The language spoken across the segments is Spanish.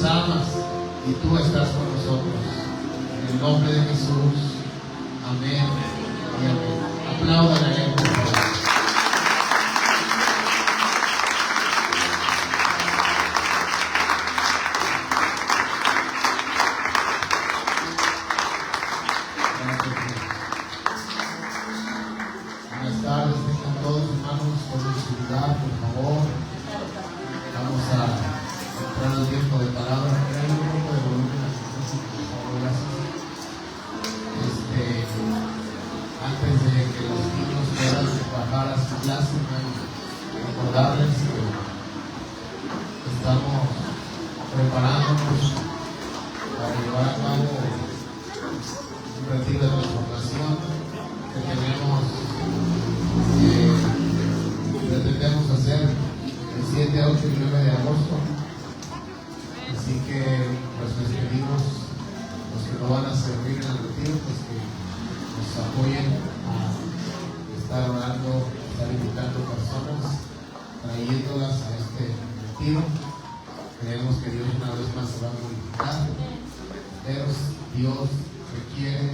amas y tú estás con nosotros. En el nombre de Jesús. Amén y amén. Aplaudan a Él, por favor. Buenas tardes, tengan todos hermanos con seguridad, por favor. Vamos a entrar al tiempo de palabra. Hay un poco de volumen, por favor, gracias. Antes de que los niños puedan bajar a su clase, recordarles que estamos preparándonos para llevar a cabo un retiro de transformación que pretendemos hacer el 7, 8 y 9 de agosto. Así que pues les pedimos, los que no van a servir en el retiro, pues que nos apoyen a estar orando, estar invitando personas, trayéndolas a este retiro. Creemos que Dios una vez más se va a glorificar, pero Dios requiere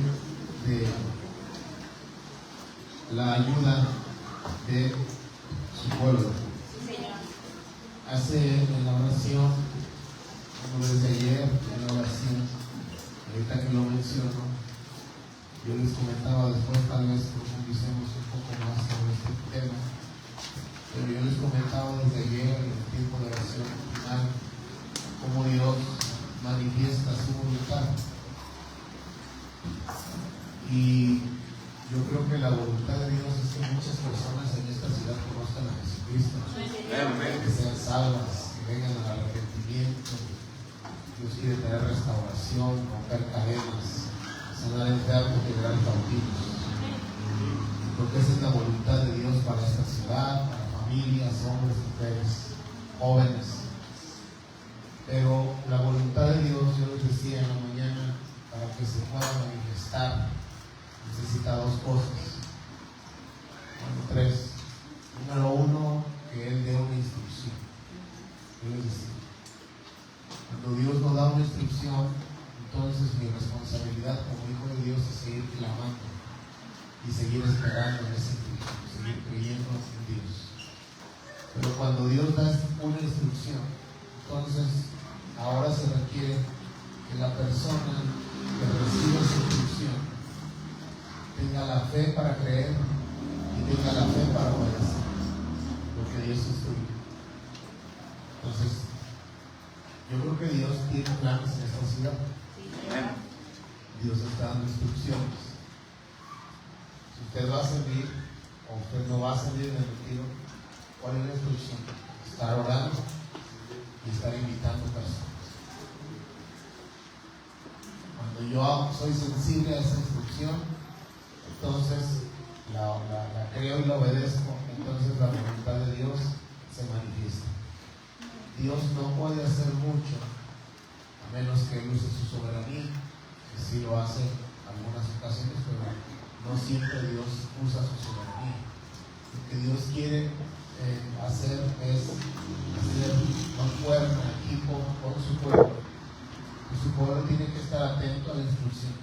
de la ayuda de su pueblo. Hace en la oración, como desde ayer en la oración, ahorita que lo menciono, yo les comentaba, después tal vez profundicemos un poco más sobre este tema, pero yo les comentaba desde ayer en el tiempo de oración final cómo Dios manifiesta su voluntad. Y yo creo que la voluntad de Dios es que muchas personas en esta ciudad conozcan a Jesucristo, que sean salvas, que vengan al arrepentimiento. Dios quiere traer restauración, romper cadenas, sanar enfermos, liberar cautivos. Porque esa es la voluntad de Dios para esta ciudad, para familias, hombres, mujeres, jóvenes. Pero la voluntad de Dios, yo les decía en la mañana, para que se pueda manifestar, necesita dos cosas. Bueno, tres. Número uno, que Él dé una instrucción. Yo les decía, cuando Dios nos da una instrucción, entonces mi responsabilidad como hijo de Dios es seguir clamando y seguir esperando en ese instrucción, seguir creyendo en Dios. Pero cuando Dios da una instrucción, entonces ahora se requiere que la persona que recibe esa instrucción tenga la fe para creer y tenga la fe para obedecer lo que Dios instruye. Entonces, yo creo que Dios tiene planes en esta ciudad. Dios está dando instrucciones. Si usted va a servir o usted no va a servir en el retiro, ¿cuál es la instrucción? Estar orando y estar invitando personas. Cuando yo soy sensible a esa instrucción, entonces la creo y la obedezco, entonces la voluntad de Dios se manifiesta. Dios no puede hacer mucho a menos que Él use su soberanía, que sí lo hace en algunas ocasiones, pero no siempre Dios usa su soberanía. Lo que Dios quiere hacer es hacer un cuerpo, un equipo con su pueblo. Y su pueblo tiene que estar atento a la instrucción.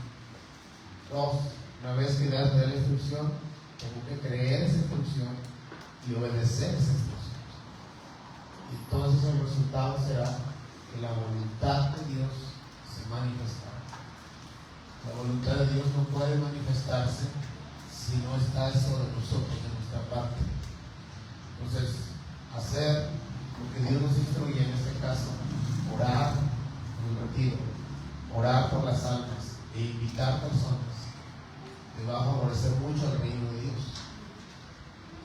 Dos, una vez que le das la instrucción, tengo que creer esa instrucción y obedecer esa instrucción. Y entonces el resultado será que la voluntad de Dios se manifestará. La voluntad de Dios no puede manifestarse si no está eso de nosotros, de nuestra parte. Entonces, hacer lo que Dios nos instruye, en este caso, orar por el retiro, orar por las almas e invitar personas, te va a favorecer mucho al reino de Dios.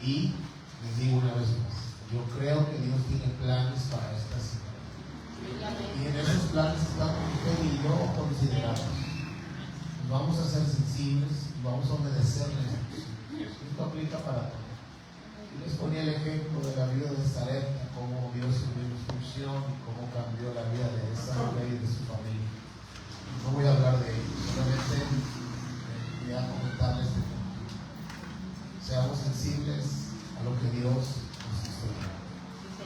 Y les digo una vez más, yo creo que Dios tiene planes para esta ciudad. Y en esos planes estamos usted y yo considerados. Nos vamos a ser sensibles y vamos a obedecer la instrucción. Esto aplica para todo. Yo les ponía el ejemplo de la vida de Sarepta, cómo Dios dio una instrucción y cómo cambió la vida de esa mujer y de su familia. No voy a hablar de ello, solamente voy a comentarles este punto. Seamos sensibles a lo que Dios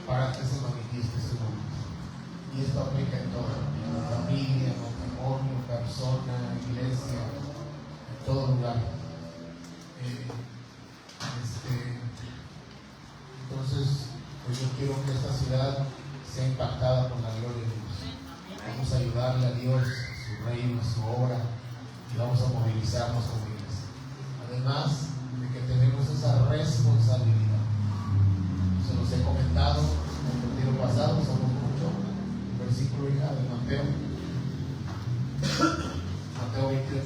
para que se manifieste su voluntad. Y esto aplica en todo. la iglesia, en todo lugar. Entonces, pues yo quiero que esta ciudad sea impactada por la gloria de Dios. Vamos a ayudarle a Dios, a su reino, a su obra, y vamos a movilizarnos como iglesia. Además de que tenemos esa responsabilidad. Se los he comentado en el retiro pasado, somos mucho, el versículo de Mateo 28.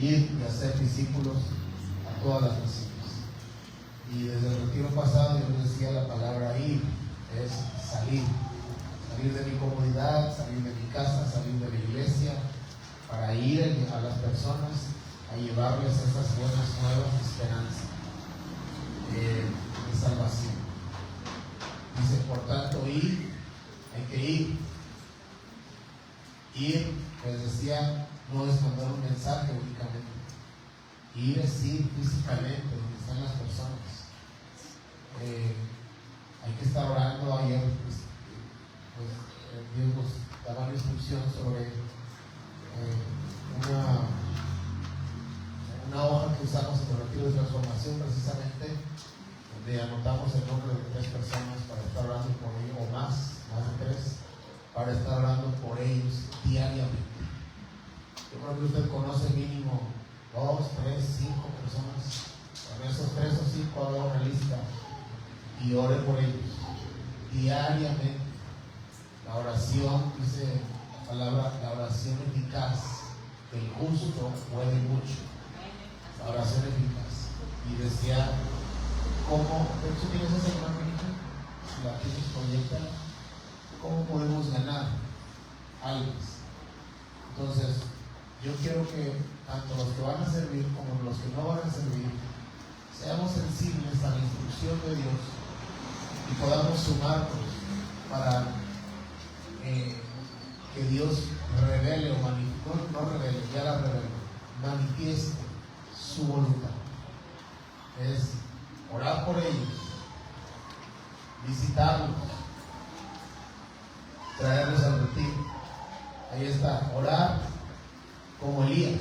Ir y hacer discípulos a todas las naciones. Y desde el retiro pasado yo les decía la palabra ir, es salir de mi comodidad, salir de mi casa, salir de la iglesia, para ir a las personas a llevarles esas buenas nuevas de esperanza, de salvación. Dice, por tanto, ir, hay que ir. Ir, les decía, no es mandar un mensaje únicamente. Ir es ir físicamente donde están las personas. Hay que estar orando. Ayer Dios nos daba una instrucción sobre una hoja que usamos en el retiro de transformación, precisamente, donde anotamos el nombre de 3 personas para estar orando por ellos, o más de 3, para estar orando por ellos diariamente. Yo creo que usted conoce mínimo 2, 3, 5 personas. Con esos 3 o 5 haga una lista y ore por ellos diariamente. La oración, dice la palabra, la oración eficaz del justo puede mucho. La oración eficaz. Y decía, ¿cómo? De hecho, tienes esa imagen, si la tienes proyectada, ¿cómo podemos ganar almas? Entonces, yo quiero que tanto los que van a servir como los que no van a servir seamos sensibles a la instrucción de Dios y podamos sumarnos para que Dios revele o manifieste su voluntad. Es orar por ellos, visitarlos, traerlos al retiro. Ahí está, orar como Elías.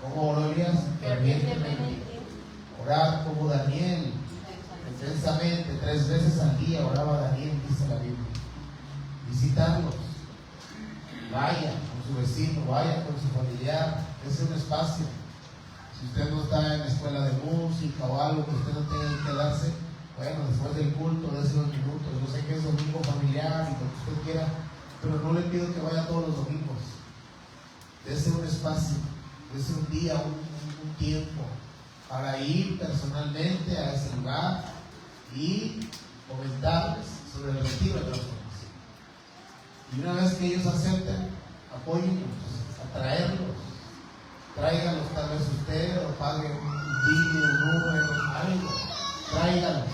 ¿Cómo oró Elías? Fervientemente. Orar como Daniel, intensamente, 3 veces al día oraba Daniel, dice la Biblia. Visitarlos, vaya con su vecino, vaya con su familiar, ese es un espacio. Si usted no está en la escuela de música o algo que usted no tenga que quedarse, bueno, después del culto, de esos minutos, yo sé que es domingo familiar y lo que usted quiera, pero no le pido que vaya todos los domingos. Dese un espacio, dese un día, un tiempo para ir personalmente a ese lugar y comentarles sobre el retiro de transformación. Y una vez que ellos acepten, apóyenlos, atraerlos, tráiganlos tal vez usted o pague un vídeo, un número, algo, tráiganlos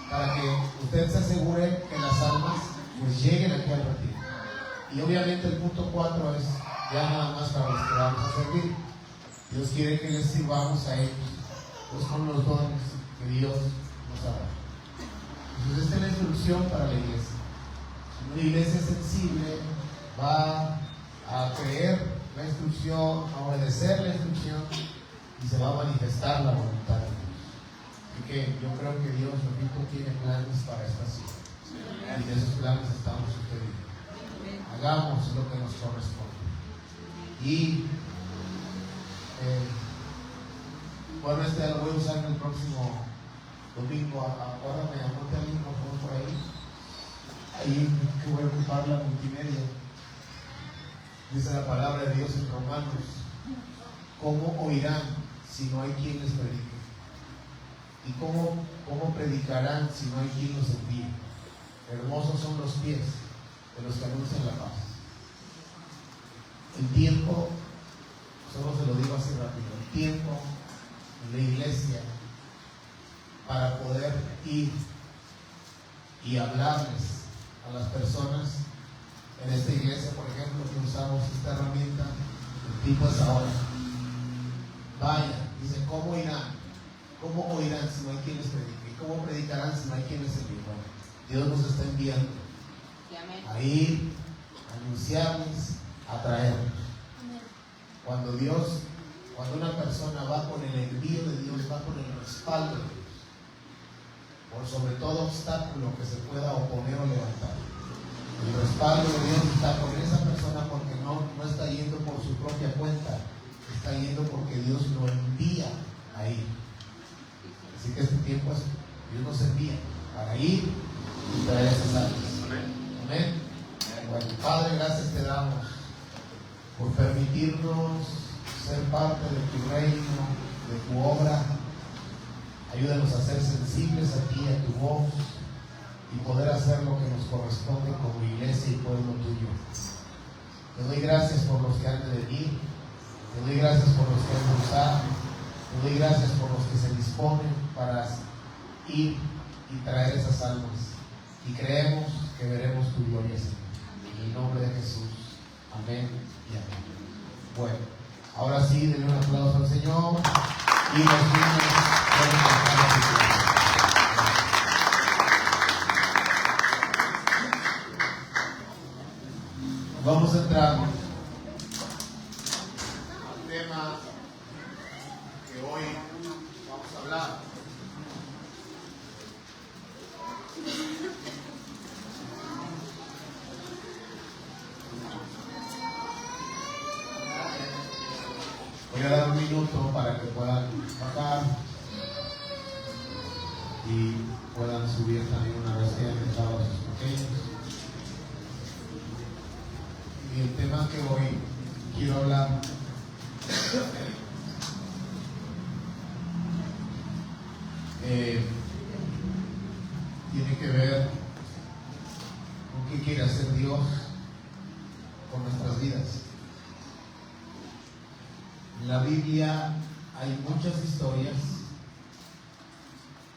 para que usted se asegure que las almas pues lleguen aquí al retiro. Y obviamente el punto 4 es ya nada más para los que vamos a servir. Dios quiere que les sirvamos a ellos, pues con los dones que Dios nos ha dado. Entonces esta es la instrucción para la iglesia. Una iglesia sensible va a creer la instrucción, a obedecer la instrucción y se va a manifestar la voluntad de Dios. Así que yo creo que Dios, repito, tiene planes para esta ciudad y de esos planes estamos sucediendo. Hagamos lo que nos corresponde. Y bueno, lo voy a usar en el próximo domingo. Acuérdame, anote al micrófono por ahí. Ahí que voy a ocupar la multimedia. Dice la palabra de Dios en Romanos: ¿cómo oirán si no hay quien les predique? ¿Y cómo predicarán si no hay quien los envíe? Hermosos son los pies de los que anuncian la paz. El tiempo, solo se lo digo así rápido, el tiempo en la iglesia para poder ir y hablarles a las personas. En esta iglesia, por ejemplo, que usamos esta herramienta, el tipo es ahora. Vaya, dice, ¿cómo irán? ¿Cómo oirán si no hay quien les predique? ¿Y cómo predicarán si no hay quien les envíe? Bueno, Dios nos está enviando a ir, a anunciarles, a traerlos. Cuando una persona va con el envío de Dios, va con el respaldo de Dios, por sobre todo obstáculo que se pueda oponer o levantar. El respaldo de Dios está con esa persona porque no está yendo por su propia cuenta, está yendo porque Dios lo envía ahí. Así que este tiempo Dios nos envía para ir y traer esas almas. Amén. Bueno, Padre, gracias te damos por permitirnos ser parte de tu reino, de tu obra. Ayúdanos a ser sensibles a ti, a tu voz, y poder hacer lo que nos corresponde como iglesia y pueblo tuyo. Te doy gracias por los que han de venir, te doy gracias por los que han de usar, te doy gracias por los que se disponen para ir y traer esas almas. Y creemos que veremos tu gloria, Señor. En el nombre de Jesús. Amén y amén. Bueno, ahora sí, denle un aplauso al Señor y los niños pueden cantar la victoria. Vamos a entrar al tema que hoy vamos a hablar. Voy a dar un minuto para que puedan bajar y puedan subir también una vez que hayan dejado a sus pequeños. Y el tema que hoy quiero hablar tiene que ver con qué quiere hacer Dios con nuestras vidas. En la Biblia hay muchas historias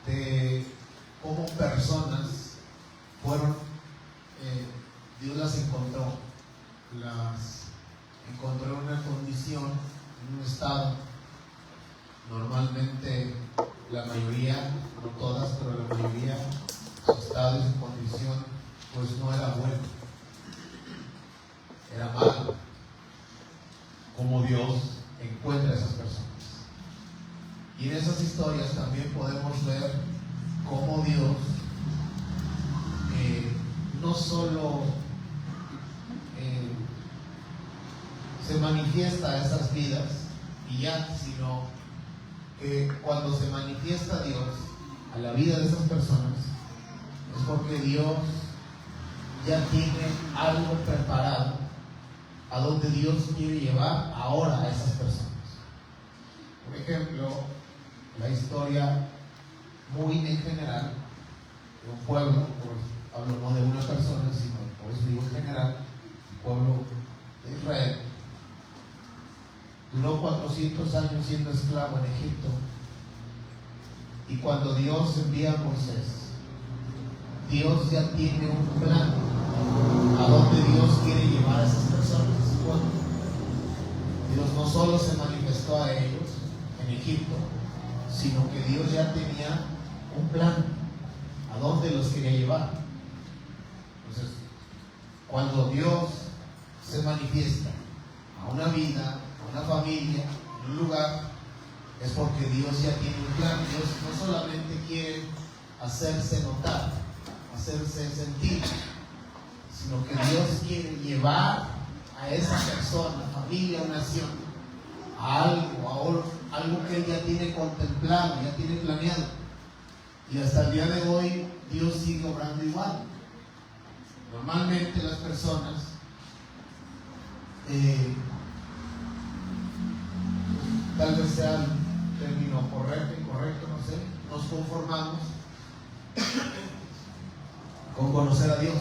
de cómo personas fueron, Dios las encontró en una condición, en un estado. Normalmente la mayoría, no todas, pero la mayoría, su estado y su condición pues no era bueno, era malo. Como Dios encuentra a esas personas. Y en esas historias también podemos ver cómo Dios no solo se manifiesta a esas vidas y ya, sino que cuando se manifiesta Dios a la vida de esas personas es porque Dios ya tiene algo preparado a donde Dios quiere llevar ahora a esas personas. Por ejemplo, la historia muy en general de un pueblo, hablo no de una persona, sino por eso digo en general, el pueblo de Israel duró 400 años siendo esclavo en Egipto, y cuando Dios envía a Moisés, Dios ya tiene un plan a donde Dios quiere llevar a esas personas. Bueno, Dios no solo se manifestó a ellos en Egipto, sino que Dios ya tenía un plan a dónde los quería llevar. Entonces, cuando Dios se manifiesta a una vida, a una familia, en un lugar, es porque Dios ya tiene un plan. Dios no solamente quiere hacerse notar, hacerse sentir, sino que Dios quiere llevar a esa persona, familia o nación a algo que Él ya tiene contemplado, ya tiene planeado. Y hasta el día de hoy Dios sigue obrando igual. Normalmente las personas tal vez sea el término correcto, incorrecto, no sé, nos conformamos con conocer a Dios.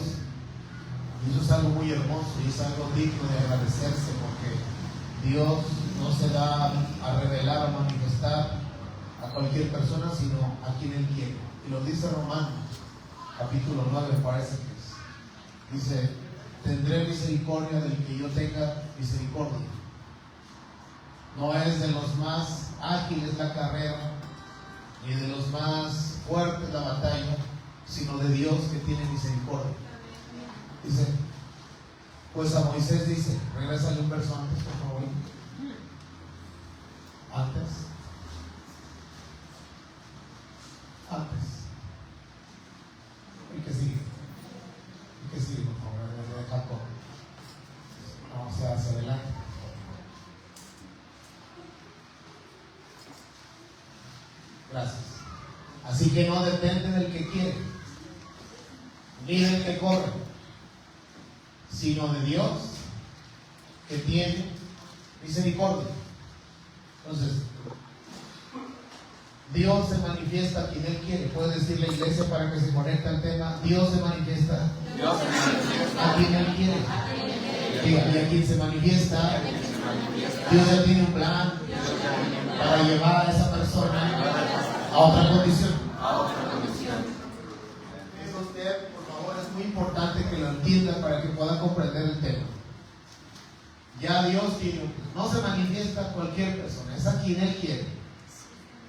Y eso es algo muy hermoso y es algo digno de agradecerse, porque Dios no se da a revelar o manifestar a cualquier persona, sino a quien Él quiere. Y lo dice Romanos, capítulo 9, parece que es. Dice: tendré misericordia del que yo tenga misericordia. No es de los más ágiles la carrera, ni de los más fuertes la batalla, sino de Dios que tiene misericordia. Dice, pues a Moisés dice, regrésale un verso antes, por favor. Antes. ¿Y qué sigue? Por favor, de Jacob. Vamos hacia adelante. Gracias. Así que no depende del que quiere, ni del que corre, sino de Dios, que tiene misericordia. Entonces, Dios se manifiesta a quien Él quiere. Puede decir la iglesia para que se conecte al tema. Dios se manifiesta a quien Él quiere. Y a quien se manifiesta, Dios ya tiene un plan para llevar a esa persona a otra condición. Eso usted, por favor, es muy importante que lo entienda para que pueda comprender el tema. Ya Dios tiene un plan. No se manifiesta a cualquier persona, es a quien Él quiere.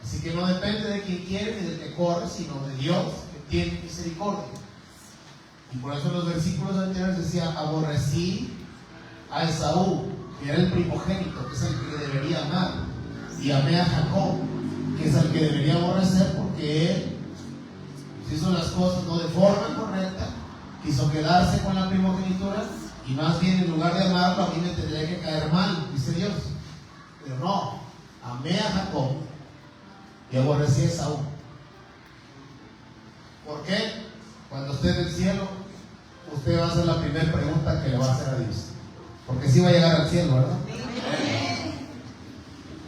Así que no depende de quien quiere ni del que corre, sino de Dios, que tiene misericordia. Y por eso en los versículos anteriores decía: aborrecí a Esaú, que era el primogénito, que es el que debería amar, y amé a Jacob, que es el que debería aborrecer, porque él hizo las cosas no de forma correcta, quiso quedarse con la primogenitura, y más bien en lugar de amarlo, a mí me tendría que caer mal, dice Dios. Pero no, amé a Jacob y aborrecí a Esaú. ¿Por qué? Cuando esté en el cielo, usted va a hacer la primera pregunta que le va a hacer a Dios, porque sí va a llegar al cielo, ¿verdad?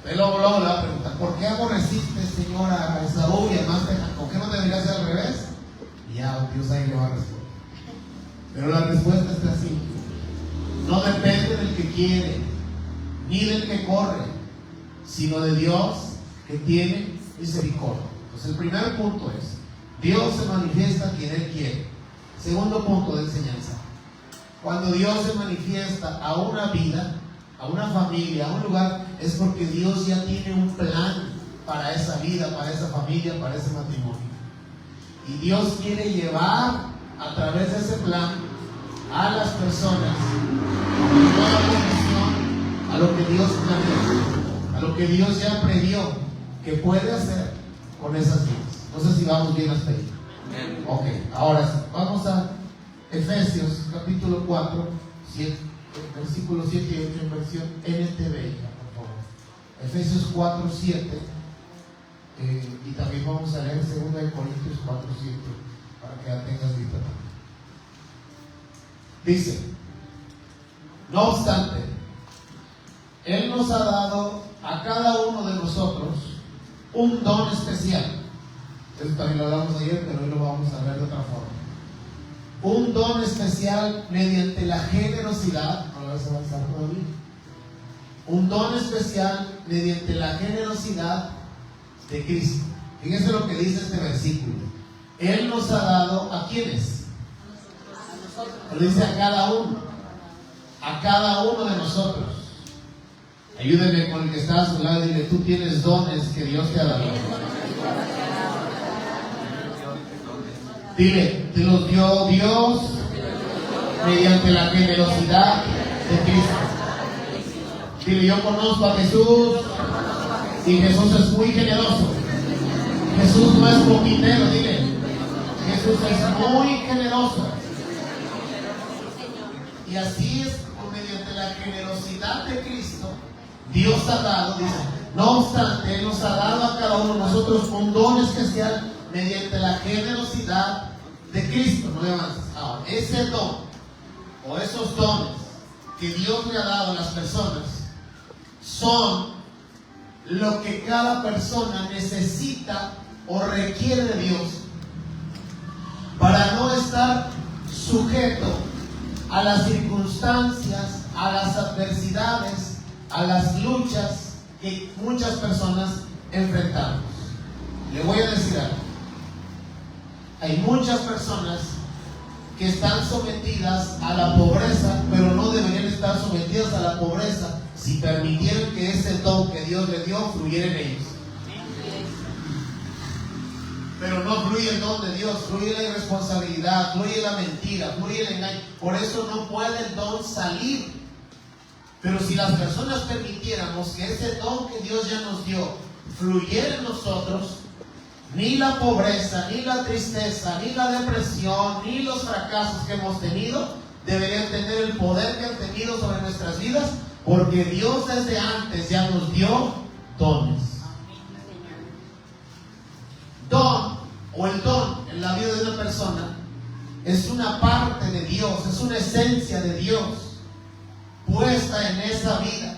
Él luego le va a preguntar: ¿por qué aborreciste, Señora, a Esaú y amaste a Jacob? ¿Por qué no debería ser al revés? Y ya Dios ahí le va a responder. Pero la respuesta está así: no depende del que quiere ni del que corre, sino de Dios, que tiene misericordia. Entonces el primer punto es: Dios se manifiesta a quien Él quiere. Segundo punto de enseñanza: cuando Dios se manifiesta a una vida, a una familia, a un lugar, es porque Dios ya tiene un plan para esa vida, para esa familia, para ese matrimonio. Y Dios quiere llevar a través de ese plan a las personas en toda condición a lo que Dios planeó, a lo que Dios ya previó que puede hacer con esas vidas. No sé si vamos bien hasta ahí. Ok, ahora sí, vamos a Efesios capítulo 4, versículos 7 y 8 en versión NTV, por favor. Efesios 4, 7, y también vamos a leer 2 Corintios 4, 7, para que la tengas lista también. Dice: no obstante, Él nos ha dado a cada uno de nosotros un don especial. Eso también lo hablamos ayer, pero hoy lo vamos a ver de otra forma. Un don especial mediante la generosidad. No lo vas a avanzar todavía. Un don especial mediante la generosidad de Cristo. Fíjense lo que dice este versículo. Él nos ha dado, ¿a quiénes? Lo dice a cada uno. A cada uno de nosotros. Ayúdenme con el que está a su lado y dile: tú tienes dones que Dios te ha dado. Dile: te los dio Dios mediante la generosidad de Cristo. Dile: yo conozco a Jesús y Jesús es muy generoso. Jesús no es poquitero, dile: Jesús es muy generoso. Y así es, mediante la generosidad de Cristo, Dios ha dado, dice, no obstante, Él nos ha dado a cada uno de nosotros un don especial mediante la generosidad de Cristo. No le avances. Ahora, ese don o esos dones que Dios le ha dado a las personas son lo que cada persona necesita o requiere de Dios para no estar sujeto a las circunstancias, a las adversidades, a las luchas que muchas personas enfrentamos. Le voy a decir algo. Hay muchas personas que están sometidas a la pobreza, pero no deberían estar sometidas a la pobreza si permitieran que ese don que Dios le dio fluyera en ellos. Pero no fluye el don de Dios, fluye la irresponsabilidad, fluye la mentira, fluye el engaño. Por eso no puede el don salir. Pero si las personas permitiéramos que ese don que Dios ya nos dio fluyera en nosotros, ni la pobreza, ni la tristeza, ni la depresión, ni los fracasos que hemos tenido deberían tener el poder que han tenido sobre nuestras vidas, porque Dios desde antes ya nos dio dones. Don, o el don en la vida de una persona, es una parte de Dios, es una esencia de Dios puesta en esa vida,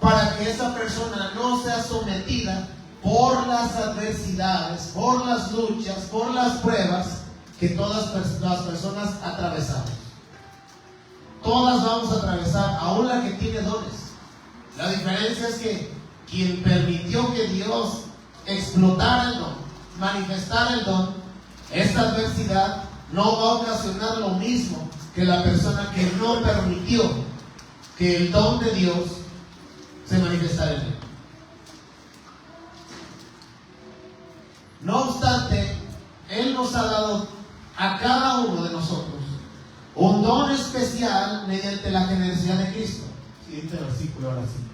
para que esa persona no sea sometida por las adversidades, por las luchas, por las pruebas que todas las personas atravesamos. Todas vamos a atravesar, aún la que tiene dones. La diferencia es que quien permitió que Dios explotara el don, manifestara el don, esta adversidad no va a ocasionar lo mismo que la persona que no permitió que el don de Dios se manifestara en él. No obstante, Él nos ha dado a cada uno de nosotros un don especial mediante la generosidad de Cristo. Siguiente versículo, ahora sí.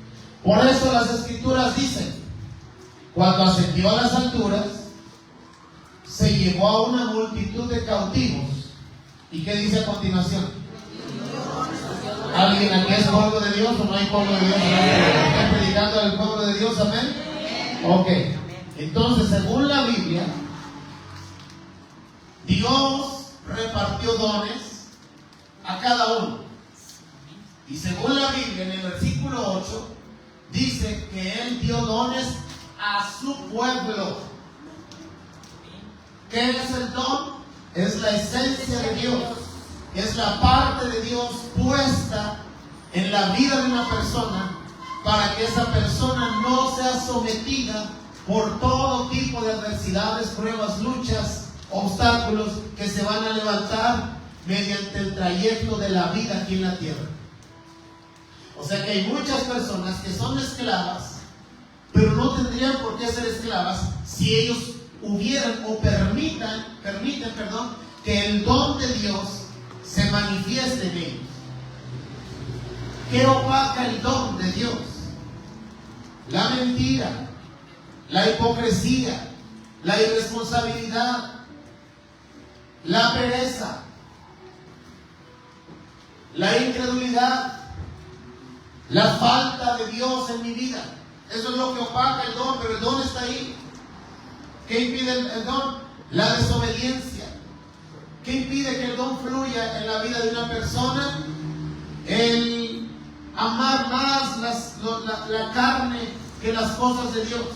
Por eso las Escrituras dicen: cuando ascendió a las alturas, se llevó a una multitud de cautivos. ¿Y qué dice a continuación? ¿Alguien aquí es pueblo de Dios o no hay pueblo de Dios? ¿Está predicando al pueblo de Dios? Amén. Ok. Entonces, según la Biblia, Dios repartió dones a cada uno. Y según la Biblia, en el versículo 8, dice que Él dio dones a su pueblo. ¿Qué es el don? Es la esencia de Dios. Es la parte de Dios puesta en la vida de una persona, para que esa persona no sea sometida por todo tipo de adversidades, pruebas, luchas, obstáculos que se van a levantar mediante el trayecto de la vida aquí en la tierra. O sea que hay muchas personas que son esclavas, pero no tendrían por qué ser esclavas si ellos hubieran o permiten, que el don de Dios se manifieste en ellos. ¿Qué opaca el don de Dios? La mentira, la hipocresía, la irresponsabilidad, la pereza, la incredulidad, la falta de Dios en mi vida. Eso es lo que opaca el don, pero el don está ahí. ¿Qué impide el don? La desobediencia. ¿Qué impide que el don fluya en la vida de una persona? El amar más la carne que las cosas de Dios.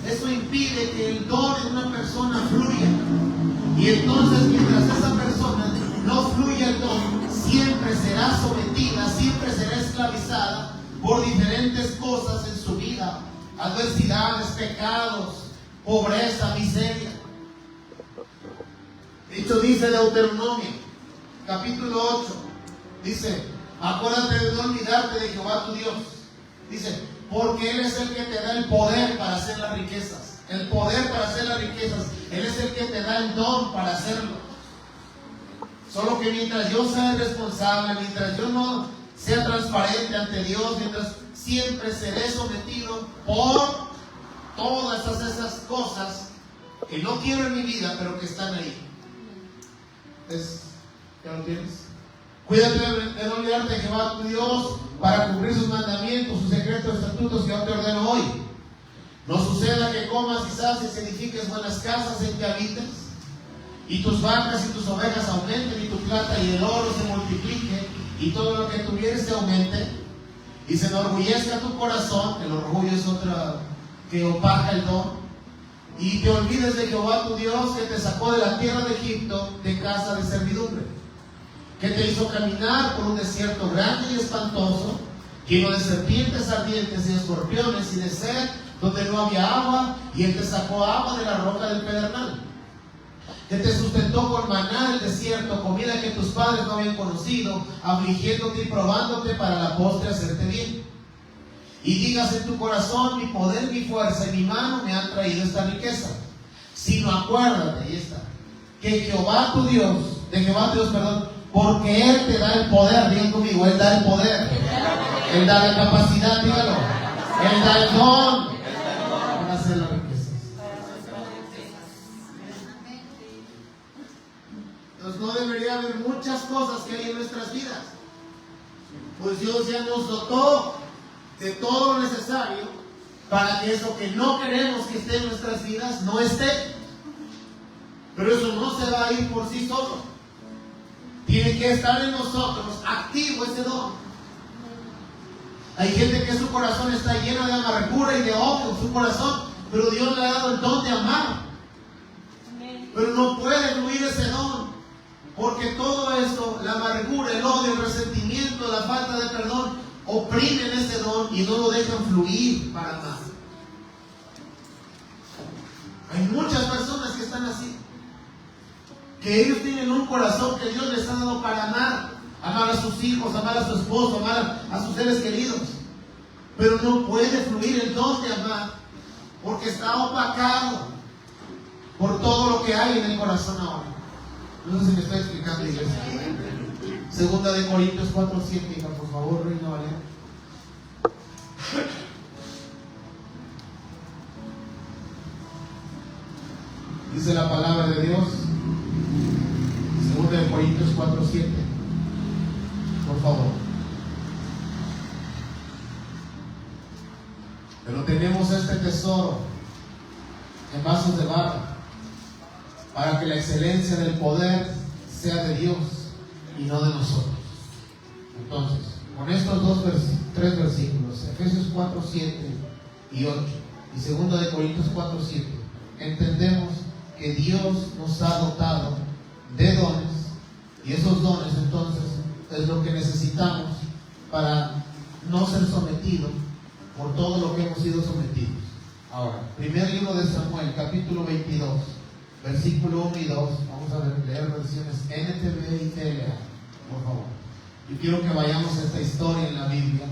Eso impide que el don de una persona fluya. Y entonces, mientras esa persona no fluya el don, siempre será sometida, siempre será esclavizada por diferentes cosas en su vida: adversidades, pecados, pobreza, miseria. Esto dice Deuteronomio, capítulo 8. Dice: acuérdate de no olvidarte de Jehová tu Dios. Dice: porque Él es el que te da el poder para hacer las riquezas. El poder para hacer las riquezas. Él es el que te da el don para hacerlo. Solo que mientras yo sea responsable, mientras yo no sea transparente ante Dios, mientras siempre seré sometido por todas esas cosas que no quiero en mi vida, pero que están ahí. ¿Ya lo tienes? Cuídate de no olvidarte de Jehová tu Dios para cumplir sus mandamientos, sus secretos, estatutos que yo te ordeno hoy. No suceda que comas y sacies, edifiques buenas casas en que habites, y tus vacas y tus ovejas aumenten, y tu plata y el oro se multiplique, y todo lo que tuvieres se aumente, y se enorgullezca tu corazón. El orgullo es otra que opaca el don. Y te olvides de Jehová tu Dios, que te sacó de la tierra de Egipto, de casa de servidumbre, que te hizo caminar por un desierto grande y espantoso, lleno de serpientes ardientes y escorpiones y de sed, donde no había agua, y Él te sacó agua de la roca del pedernal, que te sustentó con maná en el desierto, comida que tus padres no habían conocido, afligiéndote y probándote para la postre hacerte bien. Y digas en tu corazón: mi poder, mi fuerza y mi mano me han traído esta riqueza. Sino acuérdate, ahí está, que Jehová tu Dios, porque Él te da el poder. Digan conmigo: Él da el poder. Él da la capacidad, dígalo. Él da el don para hacer las riquezas. Entonces no debería haber muchas cosas que hay en nuestras vidas. Pues Dios ya nos dotó de todo lo necesario para que eso que no queremos que esté en nuestras vidas no esté. Pero eso no se va a ir por sí solo. Tiene que estar en nosotros activo ese don. Hay gente que su corazón está lleno de amargura y de odio en su corazón, pero Dios le ha dado el don de amar. Pero no puede fluir ese don, porque todo eso, la amargura, el odio, el resentimiento, la falta de perdón, oprimen ese don y no lo dejan fluir para amar. Hay muchas personas que están así, que ellos tienen un corazón que Dios les ha dado para amar. Amar a sus hijos, amar a su esposo, amar a sus seres queridos. Pero no puede fluir el don de amar porque está opacado por todo lo que hay en el corazón ahora. No sé si me estoy explicando, iglesia. Segunda de Corintios 4:7, hija, por favor, Reina Valera. Dice la palabra de Dios. Segunda de Corintios 4:7. Por favor. Pero tenemos este tesoro en vasos de barro, para que la excelencia del poder sea de Dios y no de nosotros. Entonces, con estos tres versículos, Efesios 4:7 y 8 y 2 de Corintios 4:7, entendemos que Dios nos ha dotado de dones, y esos dones entonces es lo que necesitamos para no ser sometidos por todo lo que hemos sido sometidos. Ahora, primer libro de Samuel, capítulo 22, versículo 1 y 2. Vamos a leer versiones NTV y TLA, por favor. Yo quiero que vayamos a esta historia en la Biblia,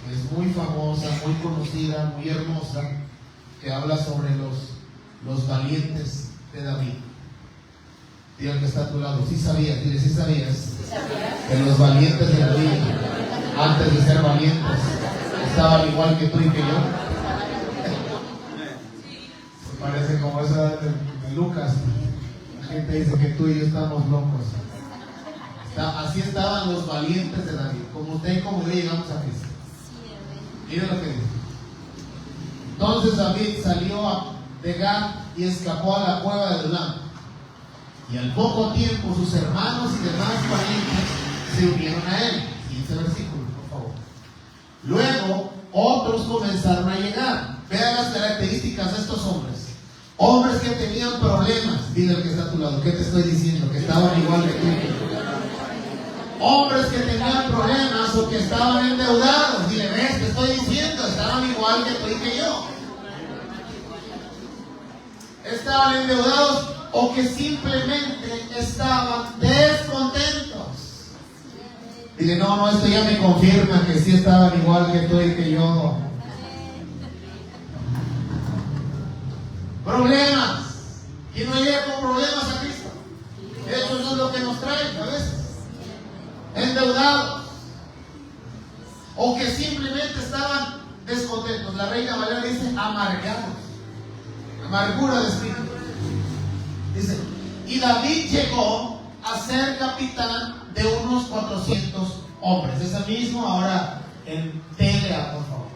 que es muy famosa, muy conocida, muy hermosa, que habla sobre los valientes de David. Dile al que está a tu lado, sí sabías, dile, sí sabías que los valientes de David, antes de ser valientes, estaban igual que tú y que yo. Se parece como esa de Lucas. La gente dice que tú y yo estamos locos. Así estaban los valientes de David, como usted y como yo llegamos a Cristo. Miren lo que dice. Entonces David salió de Gad y escapó a la cueva de Adulam. Y al poco tiempo sus hermanos y demás parientes se unieron a él. 15 versículos, por favor. Luego otros comenzaron a llegar. Vean las características de estos hombres. Hombres que tenían problemas. Dile al que está a tu lado, ¿qué te estoy diciendo? Que estaban igual que tú. Hombres que tenían problemas o que estaban endeudados. Dile, ves, te estoy diciendo, estaban igual que tú y que yo. Estaban endeudados o que simplemente estaban descontentos. Dile, no, esto ya me confirma que sí estaban igual que tú y que yo. Problemas. ¿Quién no llega con problemas a Cristo? Eso no es lo que nos trae a veces. Endeudados. O que simplemente estaban descontentos. La Reina Valera dice amargados. Amargura de espíritu. Dice, y David llegó a ser capitán de unos 400 hombres. Ese mismo ahora en Telea, por favor.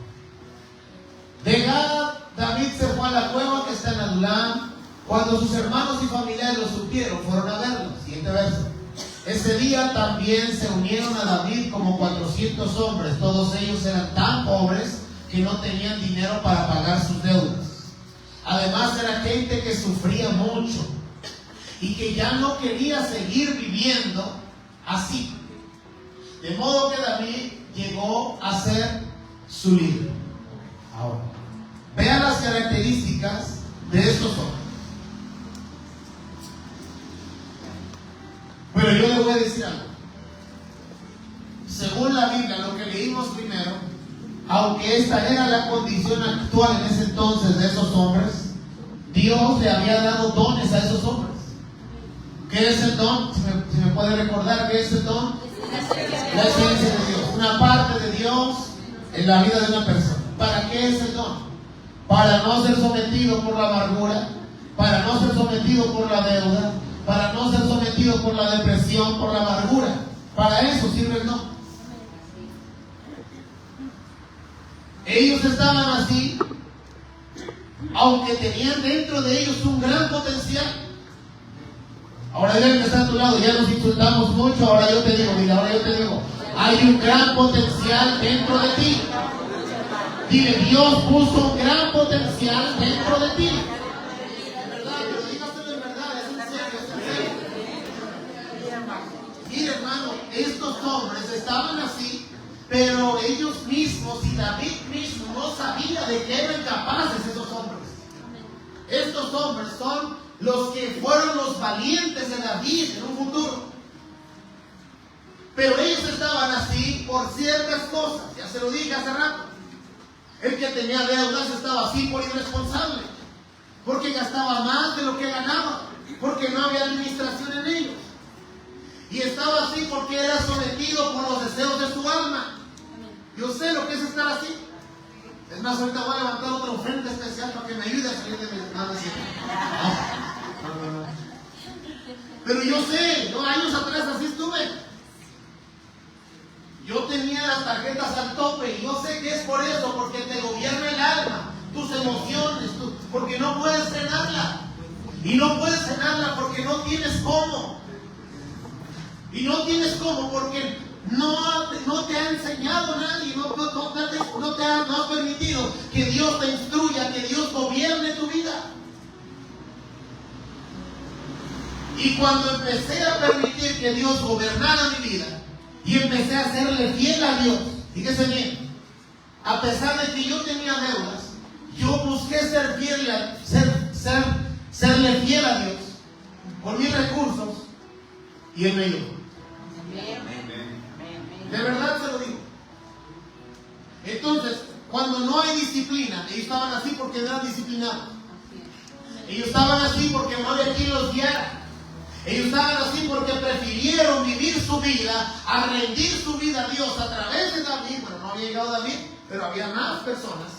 De Gad, David se fue a la cueva que está en Adulam. Cuando sus hermanos y familiares lo supieron, fueron a verlo. Siguiente verso. Ese día también se unieron a David como 400 hombres. Todos ellos eran tan pobres que no tenían dinero para pagar sus deudas. Además era gente que sufría mucho y que ya no quería seguir viviendo así. De modo que David llegó a ser su líder. Ahora, vean las características de estos hombres. Pero yo les voy a decir algo. Según la Biblia, lo que leímos primero, aunque esta era la condición actual en ese entonces de esos hombres, Dios le había dado dones a esos hombres. ¿Qué es el don? Si me puede recordar, ¿qué es el don? La esencia de Dios, una parte de Dios en la vida de una persona. ¿Para qué es el don? Para no ser sometido por la amargura, para no ser sometido por la deuda, para no ser sometido por la depresión, por la amargura. Para eso sirve el don. Ellos estaban así, aunque tenían dentro de ellos un gran potencial. Ahora dile que está a tu lado, ya nos insultamos mucho, ahora yo te digo, mira, ahora yo te digo, hay un gran potencial dentro de ti. Dile, Dios puso un gran potencial dentro de ti. De verdad, pero dígaselo en verdad, es en serio, es en serio. Mire, hermano, estos hombres estaban así, pero ellos mismos y David mismo no sabía de qué eran capaces esos hombres. Estos hombres son los que fueron los valientes de David en un futuro. Pero ellos estaban así por ciertas cosas. Ya se lo dije hace rato. El que tenía deudas estaba así por irresponsable, porque gastaba más de lo que ganaba, porque no había administración en ellos. Y estaba así porque era sometido por los deseos de su alma. Yo sé lo que es estar así. Es más, ahorita voy a levantar otra ofrenda especial para que me ayude a salir de mi nada. No. Pero yo sé, yo años atrás así estuve. Yo tenía las tarjetas al tope y yo sé que es por eso, porque te gobierna el alma, tus emociones, porque no puedes frenarla. Y no puedes frenarla porque no tienes cómo. Y no tienes cómo porque no te ha enseñado nadie, no te ha permitido que Dios te instruya, que Dios gobierne tu vida. Y cuando empecé a permitir que Dios gobernara mi vida y empecé a serle fiel a Dios, fíjese bien, a pesar de que yo tenía deudas, yo busqué serle fiel a Dios con mis recursos y Él me ayudó. De verdad se lo digo. Entonces, cuando no hay disciplina, ellos estaban así porque no eran disciplinados. Ellos estaban así porque no había quien los guiara. Ellos estaban así porque prefirieron vivir su vida a rendir su vida a Dios a través de David. Bueno, no había llegado David, pero había más personas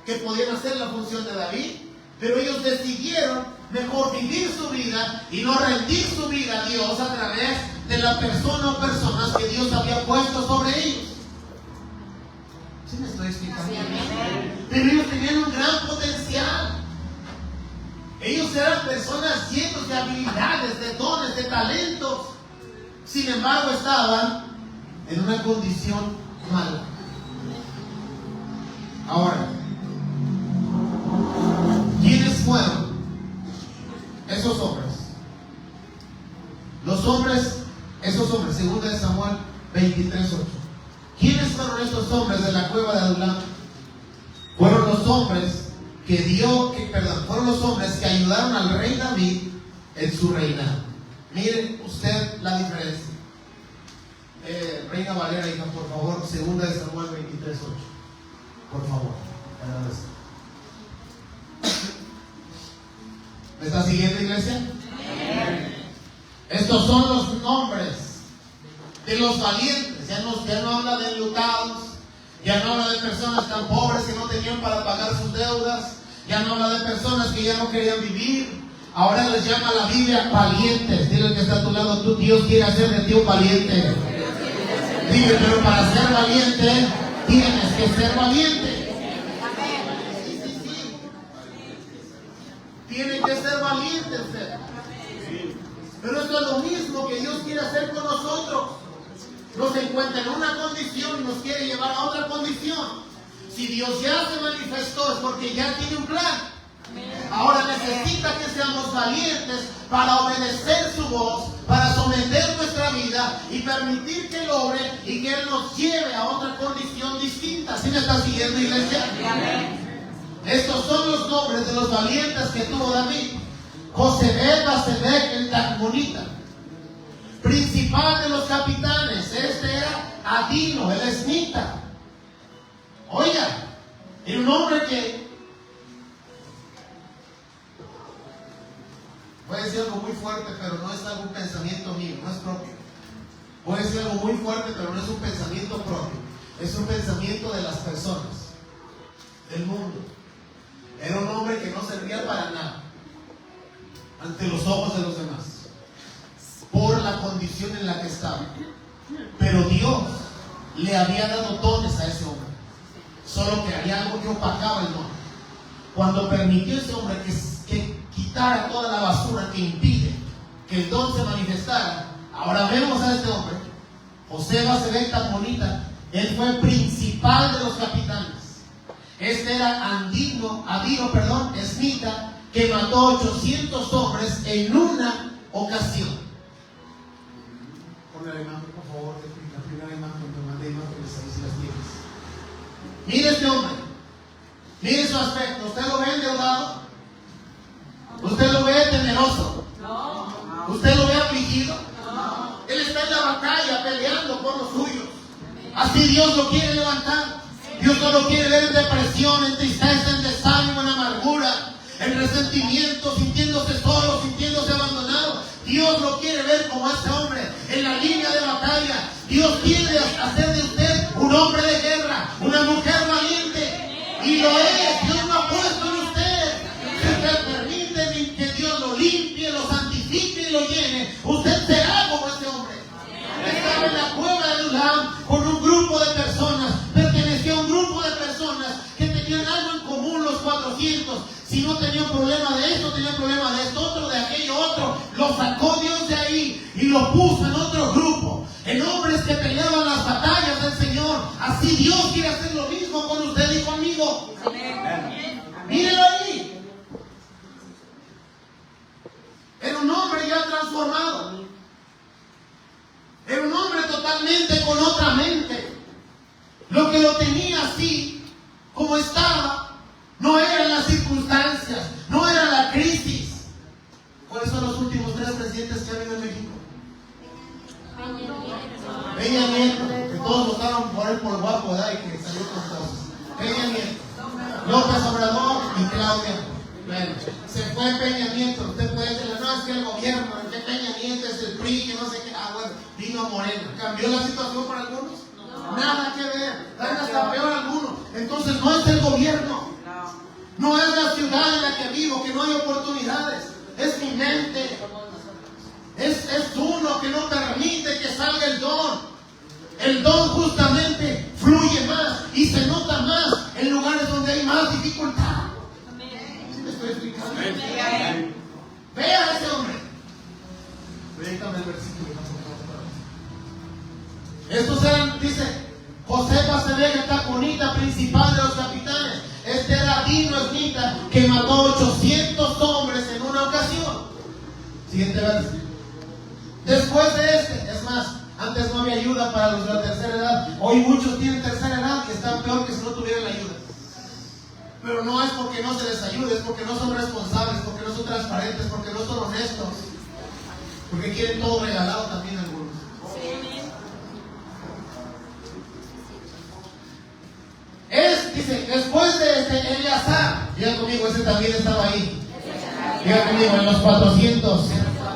que podían hacer la función de David. Pero ellos decidieron mejor vivir su vida y no rendir su vida a Dios a través de la persona o personas que Dios había puesto sobre ellos. ¿Sí me estoy explicando? Pero ellos tenían un gran potencial. Ellos eran personas llenas de habilidades, de dones, de talentos. Sin embargo, estaban en una condición mala. Ahora, ¿quiénes fueron esos hombres? Esos hombres, según de Samuel 23:8. ¿Quiénes fueron estos hombres de la cueva de Adulam? Fueron los hombres fueron los hombres que ayudaron al rey David en su reinado. Miren usted la diferencia. Reina Valera, hija, por favor, segunda de Samuel 23:8. Por favor, agradezco. ¿Me está siguiendo, iglesia? Estos son los nombres de los valientes. Ya no habla de enlutados, ya no habla de personas tan pobres que no tenían para pagar sus deudas, ya no habla de personas que ya no querían vivir. Ahora les llama la Biblia valientes. Dile al que está a tu lado, Dios quiere hacer de ti un valiente. Dile, pero para ser valiente tienes que ser valiente. Sí. Tiene que ser valiente usted. Pero esto es lo mismo que Dios quiere hacer con nosotros. Nos encuentra en una condición y nos quiere llevar a otra condición. Si Dios ya se manifestó es porque ya tiene un plan. Ahora necesita que seamos valientes para obedecer su voz, para someter nuestra vida y permitir que Él obre y que Él nos lleve a otra condición distinta. ¿Sí me está siguiendo, iglesia? Estos son los nombres de los valientes que tuvo David. Josebed Basebek el Tacmonita, principal de los capitanes. Este era Adino el Esnita. Oiga, era un hombre que, voy a decir algo muy fuerte, pero no es algún pensamiento mío, no es propio. Voy a decir algo muy fuerte, pero no es un pensamiento propio. Es un pensamiento de las personas, del mundo. Era un hombre que no servía para nada ante los ojos de los demás, por la condición en la que estaba. Pero Dios le había dado dones a ese hombre, solo que había algo que opacaba el don. Cuando permitió a ese hombre que quitara toda la basura que impide que el don se manifestara, ahora vemos a este hombre. Joseba se ve tan bonita. Él fue el principal de los capitanes. Este era Adino, esmita, que mató 800 hombres en una ocasión. Ponle la imagen, por favor, la primera imagen, te mandé imágenes ahí si las tienes. Mire este hombre, mire su aspecto. ¿Usted lo ve endeudado? ¿Usted lo ve temeroso? No. ¿Usted lo ve afligido? No. Él está en la batalla peleando por los suyos. Así Dios lo quiere levantar. Dios no lo quiere ver en depresión, en tristeza, en desánimo, en amargura, en resentimiento, sintiéndose solo, sintiéndose abandonado. Dios lo quiere ver como ese hombre en la línea de batalla. Dios quiere hacer de usted un hombre de guerra, una mujer valiente. Y lo es. Dios lo ha puesto en usted. Si usted permite que Dios lo limpie, lo santifique y lo llene, usted será como ese hombre. Estaba en la cueva de Adulam con un grupo de personas. Pertenecía a un grupo de personas que tenían algo en común, los 400. Si no tenía un problema de esto, tenía un problema de esto otro, de aquello otro. Lo sacó Dios de ahí y lo puso en otro grupo, en hombres que peleaban las batallas del Señor. Así Dios quiere hacer lo mismo con usted y conmigo. Mírelo ahí. Era un hombre ya transformado. Era un hombre totalmente con otra mente. Lo que lo tenía así, como estaba, no eran las circunstancias, no era la crisis. ¿Cuáles son los últimos 3 presidentes que ha habido en México? Peña Nieto, que todos votaron por él por guapo, ¿verdad? Y que salió con cosas. Peña Nieto, López Obrador y Claudia. Bueno, se fue Peña Nieto. Usted puede decirle, no, es que el gobierno, que Peña Nieto es el PRI, que no sé qué. Ah, bueno, vino Moreno. ¿Cambió la situación para algunos? No. Nada que ver. Están hasta peor algunos. Entonces no es el gobierno. No es la ciudad en la que vivo, que no hay oportunidades. Es mi mente. Es uno que no permite que salga el don. El don justamente fluye más y se nota más en lugares donde hay más dificultad. ¿Me estoy explicando? Vea a ese hombre. Déjame el versículo. Estos eran, dice, Joseba se ve esta bonita, principal de los capitanes. Este era Adino esmita, que mató 800 hombres en una ocasión. Siguiente verso. Después de este, es más, antes no había ayuda para los de la tercera edad. Hoy muchos tienen tercera edad que están peor que si no tuvieran ayuda. Pero no es porque no se les ayude, es porque no son responsables, porque no son transparentes, porque no son honestos, porque quieren todo regalado también algunos. Dice, después de este Eleazar, diga conmigo, ese también estaba ahí. Diga conmigo, en los 400,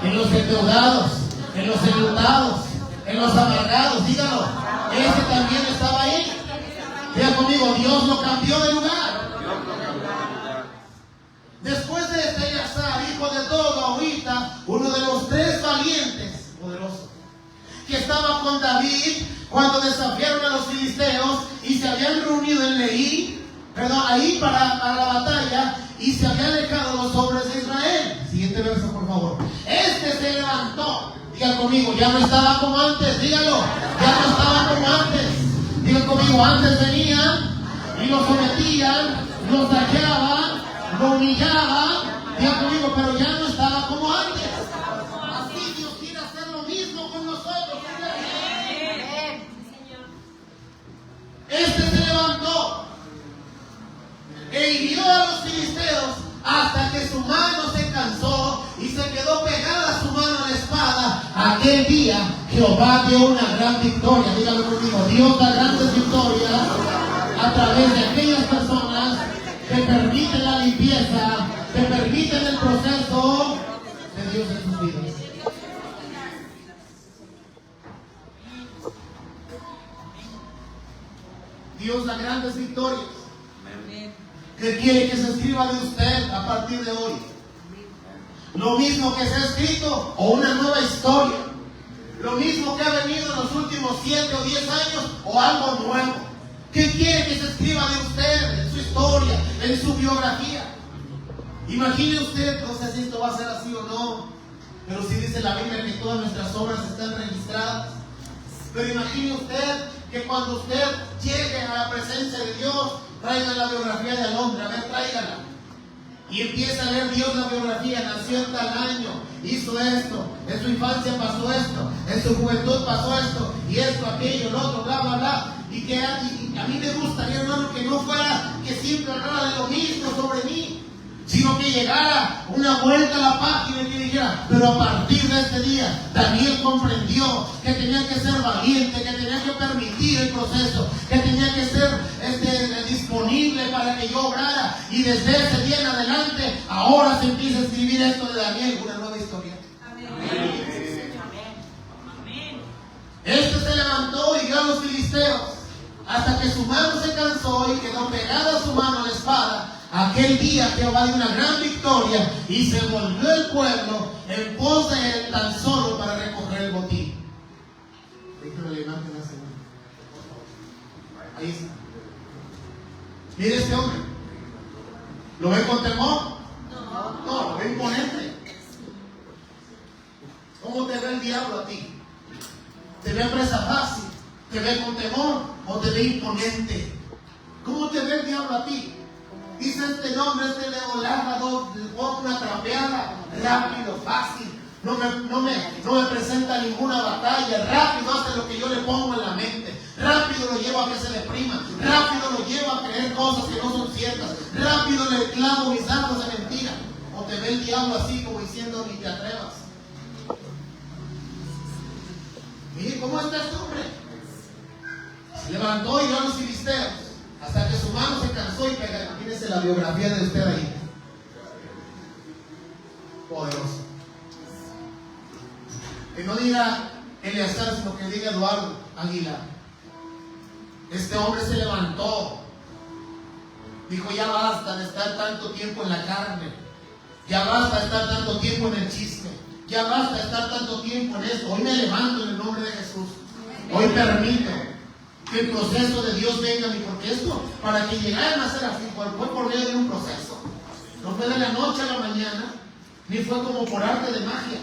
en los endeudados, en los enlutados, en los amargados, dígalo. Ese también estaba ahí. Diga conmigo, Dios lo cambió de lugar. Después de este Eleazar, hijo de Dodo, ahorita, uno de los 3 valientes, poderosos, que estaba con David cuando desafiaron a los filisteos y se habían reunido en ahí para la batalla, y se habían alejado los hombres de Israel. Siguiente verso, por favor. Este se levantó. Diga conmigo, ya no estaba como antes. Dígalo, ya no estaba como antes. Diga conmigo, antes venían y lo sometían, lo saqueaban, lo humillaban. Diga conmigo, pero ya no estaba como antes. Así Dios quiere hacer lo mismo con nosotros. Este se levantó e hirió a los filisteos hasta que su mano se cansó y se quedó pegada a su mano a la espada. Aquel día Jehová dio una gran victoria. Dígalo conmigo, Dios da grandes victorias a través de aquellas personas que permiten la limpieza, que permiten el proceso de Dios en sus vidas. Dios da grandes victorias. ¿Qué quiere que se escriba de usted a partir de hoy? Lo mismo que se ha escrito o una nueva historia. Lo mismo que ha venido en los últimos 7 o 10 años o algo nuevo. ¿Qué quiere que se escriba de usted, en su historia, en su biografía? Imagine usted, no sé si esto va a ser así o no, pero sí dice la Biblia que todas nuestras obras están registradas. Pero imagine usted que cuando usted llegue a la presencia de Dios, traigan la biografía del hombre, a ver, tráigala. Y empieza a leer Dios la biografía, nació en tal año, hizo esto, en su infancia pasó esto, en su juventud pasó esto, y esto, aquello, lo otro, bla, bla, bla. Y que a mí me gustaría, hermano, que no fuera que siempre hablara de lo mismo sobre mí, sino que llegara una vuelta a la página y que dijera, pero a partir de este día, Daniel comprendió que tenía que ser valiente, que tenía que permitir el proceso, que tenía que ser disponible para que yo obrara. Y desde ese día en adelante, ahora se empieza a escribir esto de Daniel, una nueva historia. Amén. Amén. Este se levantó y dio a los filisteos, hasta que su mano se cansó y quedó pegada a su mano la espada. Aquel día Jehová dio una gran victoria y se volvió el pueblo en pos de él tan solo para recoger el botín. Déjame la imagen una segunda, por favor. Ahí está. Mire este hombre. ¿Lo ven con temor? No, lo ven imponente. ¿Cómo te ve el diablo a ti? ¿Te ve presa fácil? ¿Te ve con temor o te ve imponente? ¿Cómo te ve el diablo a ti? Dice este nombre, este leolardo, una trapeada, rápido, fácil. No me presenta ninguna batalla. Rápido hace lo que yo le pongo en la mente. Rápido lo llevo a que se deprima. Rápido lo llevo a creer cosas que no son ciertas. Rápido le clavo mis armas de mentira. O te ve el diablo así como diciendo, ni te atrevas. Mire cómo está este hombre. Se levantó y dio a los filisteos, hasta que su mano se cansó y pegó. Imagínense la biografía de usted ahí. Poderoso. Que no diga Eleazar, sino que diga Eduardo Aguilar. Este hombre se levantó. Dijo, ya basta de estar tanto tiempo en la carne. Ya basta de estar tanto tiempo en el chisme. Ya basta de estar tanto tiempo en esto. Hoy me levanto en el nombre de Jesús. Hoy permito que el proceso de Dios venga a mí, porque esto, para que llegaran a ser así, fue por medio de un proceso. No fue de la noche a la mañana, ni fue como por arte de magia.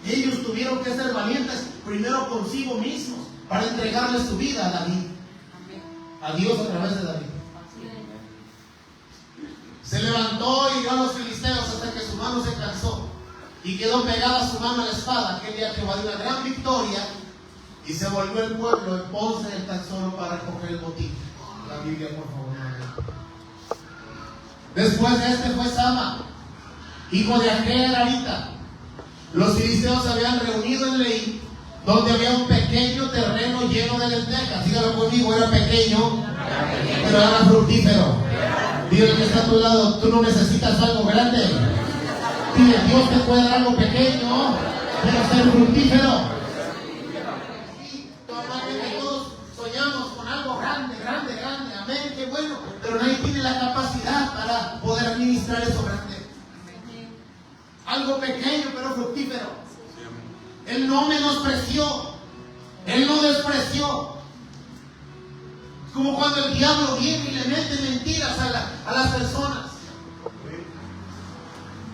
Ellos tuvieron que ser valientes primero consigo mismos para entregarle su vida a David, a Dios a través de David. Se levantó y dio a los filisteos hasta que su mano se cansó y quedó pegada su mano a la espada. Aquel día Jehová dio una gran victoria y se volvió el pueblo en pos de él tan solo para recoger el botín. La Biblia, por favor. Después de este fue Sama, hijo de Agee. Los filisteos se habían reunido en Leí, donde había un pequeño terreno lleno de lentejas. Dígalo conmigo, era pequeño, pero era fructífero. Dile que está a tu lado, tú no necesitas algo grande. Dile, Dios te puede dar algo pequeño, pero ser fructífero. Sí, normalmente todos soñamos con algo grande, grande, grande. Amén, qué bueno. Pero nadie tiene la capacidad para poder administrar eso grande. Algo pequeño pero fructífero. Él no menospreció. Él no despreció. Como cuando el diablo viene y le mete mentiras a las personas.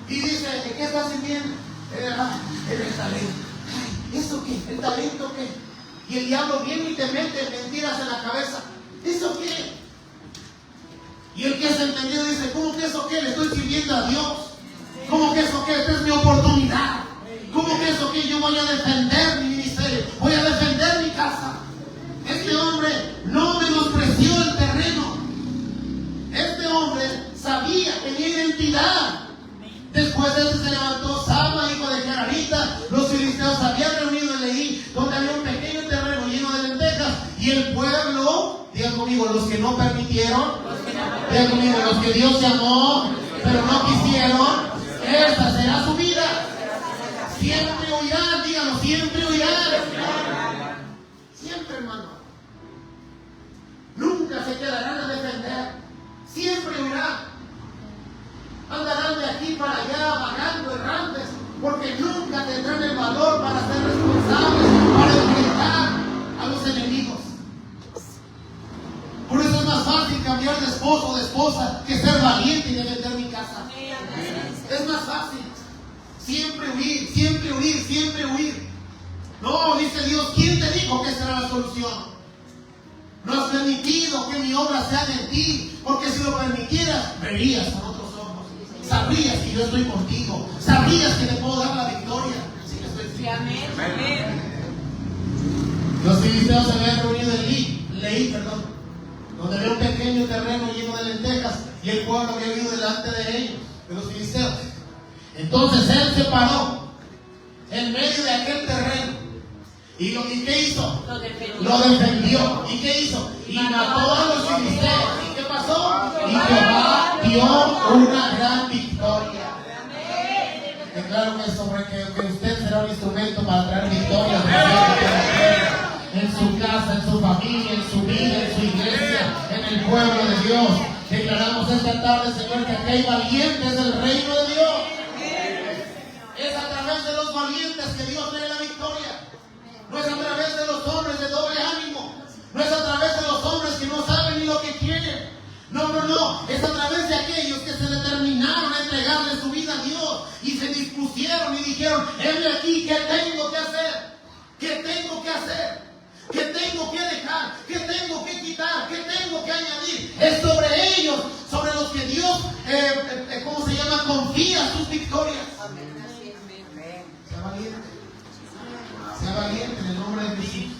Y dice, ¿de qué estás sintiendo? El talento. Ay, ¿eso qué? ¿El talento qué? Y el diablo viene y te mete mentiras en la cabeza. ¿Eso qué? Y el que es entendido dice, ¿cómo que eso qué? Le estoy sirviendo a Dios. ¿Cómo que eso qué? Esta es mi oportunidad. ¿Cómo que eso qué? Yo voy a defender mi ministerio. Voy a defender mi casa. Este hombre no menospreció el terreno. Este hombre sabía, tenía identidad. Después de eso se levantó Sama, hijo de Jararita. Los filisteos se habían reunido en Leí, donde había un pequeño terreno lleno de lentejas. Y el pueblo, digan conmigo, los que no permitieron, digan conmigo, los que Dios llamó, pero no quisieron, esta será su vida. Siempre oirán, díganlo, siempre oirán. Siempre, hermano. Nunca aquí para allá, vagando errantes, porque nunca tendrán el valor para ser responsables, para enfrentar a los enemigos. Por eso es más fácil cambiar de esposo o de esposa que ser valiente y defender mi casa. Es más fácil. Siempre huir, siempre huir, siempre huir. No, dice Dios, ¿quién te dijo que esa era la solución? No has permitido que mi obra sea de ti, porque si lo permitieras, verías con otros ojos. Sabrías que yo estoy contigo. Sabrías que te puedo dar la victoria. Sí, amén. Los filisteos se habían reunido en Leí, donde había un pequeño terreno lleno de lentejas, y el pueblo había vivido delante de ellos, de los filisteos. Entonces él se paró en medio de aquel terreno. ¿Y qué hizo? Lo defendió. ¿Y qué hizo? Y mató a los filisteos. ¿Y qué pasó? Y Jehová dio una gran victoria. Declaro que usted será un instrumento para traer victorias en su casa, en su familia, en su vida, en su iglesia, en el pueblo de Dios. Declaramos esta tarde, Señor, que aquí hay valientes del reino de Dios. Es a través de los valientes que Dios trae la victoria. No es a través de los hombres de doble ánimo. No es a través de los hombres que no saben ni lo que quieren. No. Es a través de aquellos que se determinaron a entregarle su vida a Dios y se dispusieron y dijeron: heme aquí, ¿qué tengo que hacer? ¿Qué tengo que hacer? ¿Qué tengo que dejar? ¿Qué tengo que quitar? ¿Qué tengo que añadir? Es sobre ellos, sobre los que Dios, confía sus victorias. Sea valiente. Sea valiente en el nombre de Jesús.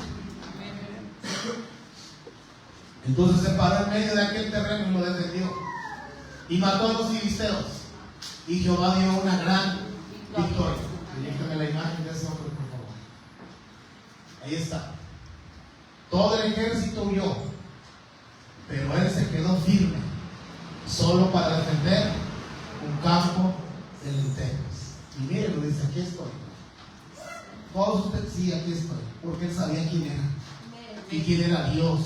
Entonces se paró en medio de aquel terreno y lo defendió. Y mató a los filisteos. Y Jehová dio una gran victoria. Proyéctame la imagen de ese hombre, por favor. Ahí está. Todo el ejército huyó, pero él se quedó firme, solo para defender un campo de lentejas. Y miren, lo dice: aquí estoy. Todos ustedes, sí, aquí estoy, porque él sabía quién era y quién era Dios.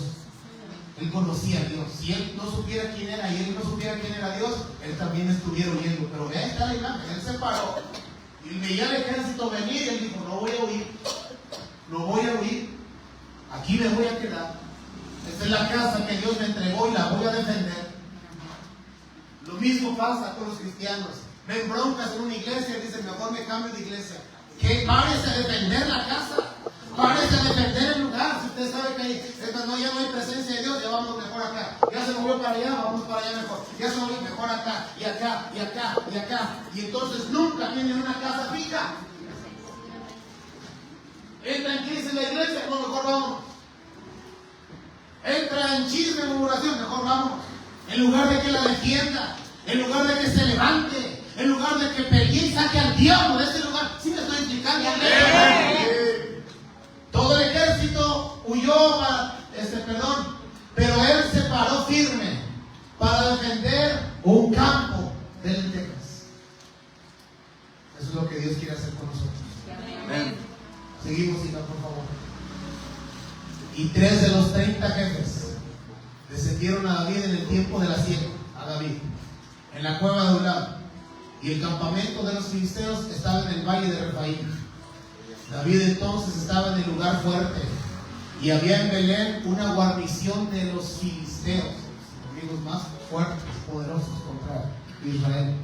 Él conocía a Dios. Si él no supiera quién era y él no supiera quién era Dios, él también estuviera huyendo. Pero vea, está la imagen. Él se paró y veía al ejército venir y él dijo: no voy a huir, no voy a huir, aquí me voy a quedar. Esta es la casa que Dios me entregó y la voy a defender. Lo mismo pasa con los cristianos. Ven broncas en una iglesia y dicen: mejor me cambio de iglesia. ¿Qué? Parece a defender la casa, parece a defender el lugar. Si usted sabe que ya no hay presencia de Dios, ya vamos mejor acá. Ya se movió para allá, vamos para allá mejor. Ya se movió mejor acá, y acá, y acá, y acá. Y entonces nunca tienen una casa fija. Entra en crisis la iglesia, no, mejor vamos. Entra en chisme, murmuración, mejor vamos. En lugar de que la defienda, en lugar de que se levante, en lugar de que pelee y saque al diablo de ese lugar. ¿Sí me estoy explicando? Todo el ejército huyó, pero él se paró firme para defender un campo de lentejas. Eso es lo que Dios quiere hacer con nosotros. Amén. Seguimos, hija, por favor. Y 3 de los 30 jefes descendieron a David en el tiempo de la siega, a David, en la cueva de Ulam. Y el campamento de los filisteos estaba en el valle de Refaim. David entonces estaba en el lugar fuerte, y había en Belén una guarnición de los filisteos, enemigos más fuertes, poderosos contra Israel.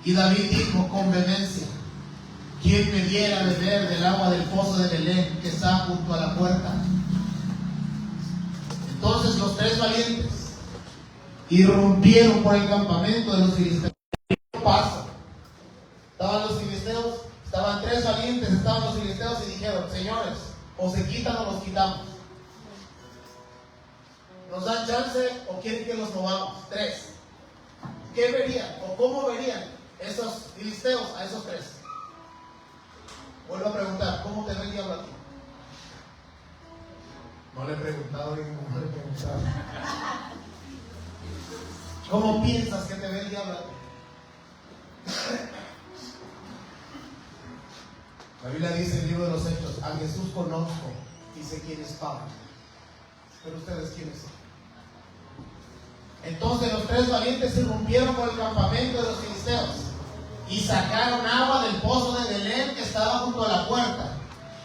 Y David dijo con vehemencia: ¿quién me diera a beber del agua del pozo de Belén que está junto a la puerta? Entonces los 3 valientes irrumpieron por el campamento de los filisteos. Paso. Estaban los filisteos, estaban 3 valientes, estaban los filisteos, y dijeron: señores, o se quitan o los quitamos. ¿Nos dan chance o quieren que los movamos? 3. ¿Qué verían o cómo verían esos filisteos a esos 3? Vuelvo a preguntar: ¿cómo te ve el diablo a ti? No le he preguntado, no le he preguntado. ¿Cómo piensas que te ve el diablo a ti? La Biblia dice en el libro de los Hechos: a Jesús conozco y sé quién es Pablo, pero ustedes quiénes son. Entonces los 3 valientes se irrumpieron por el campamento de los filisteos, y sacaron agua del pozo de Belén que estaba junto a la puerta.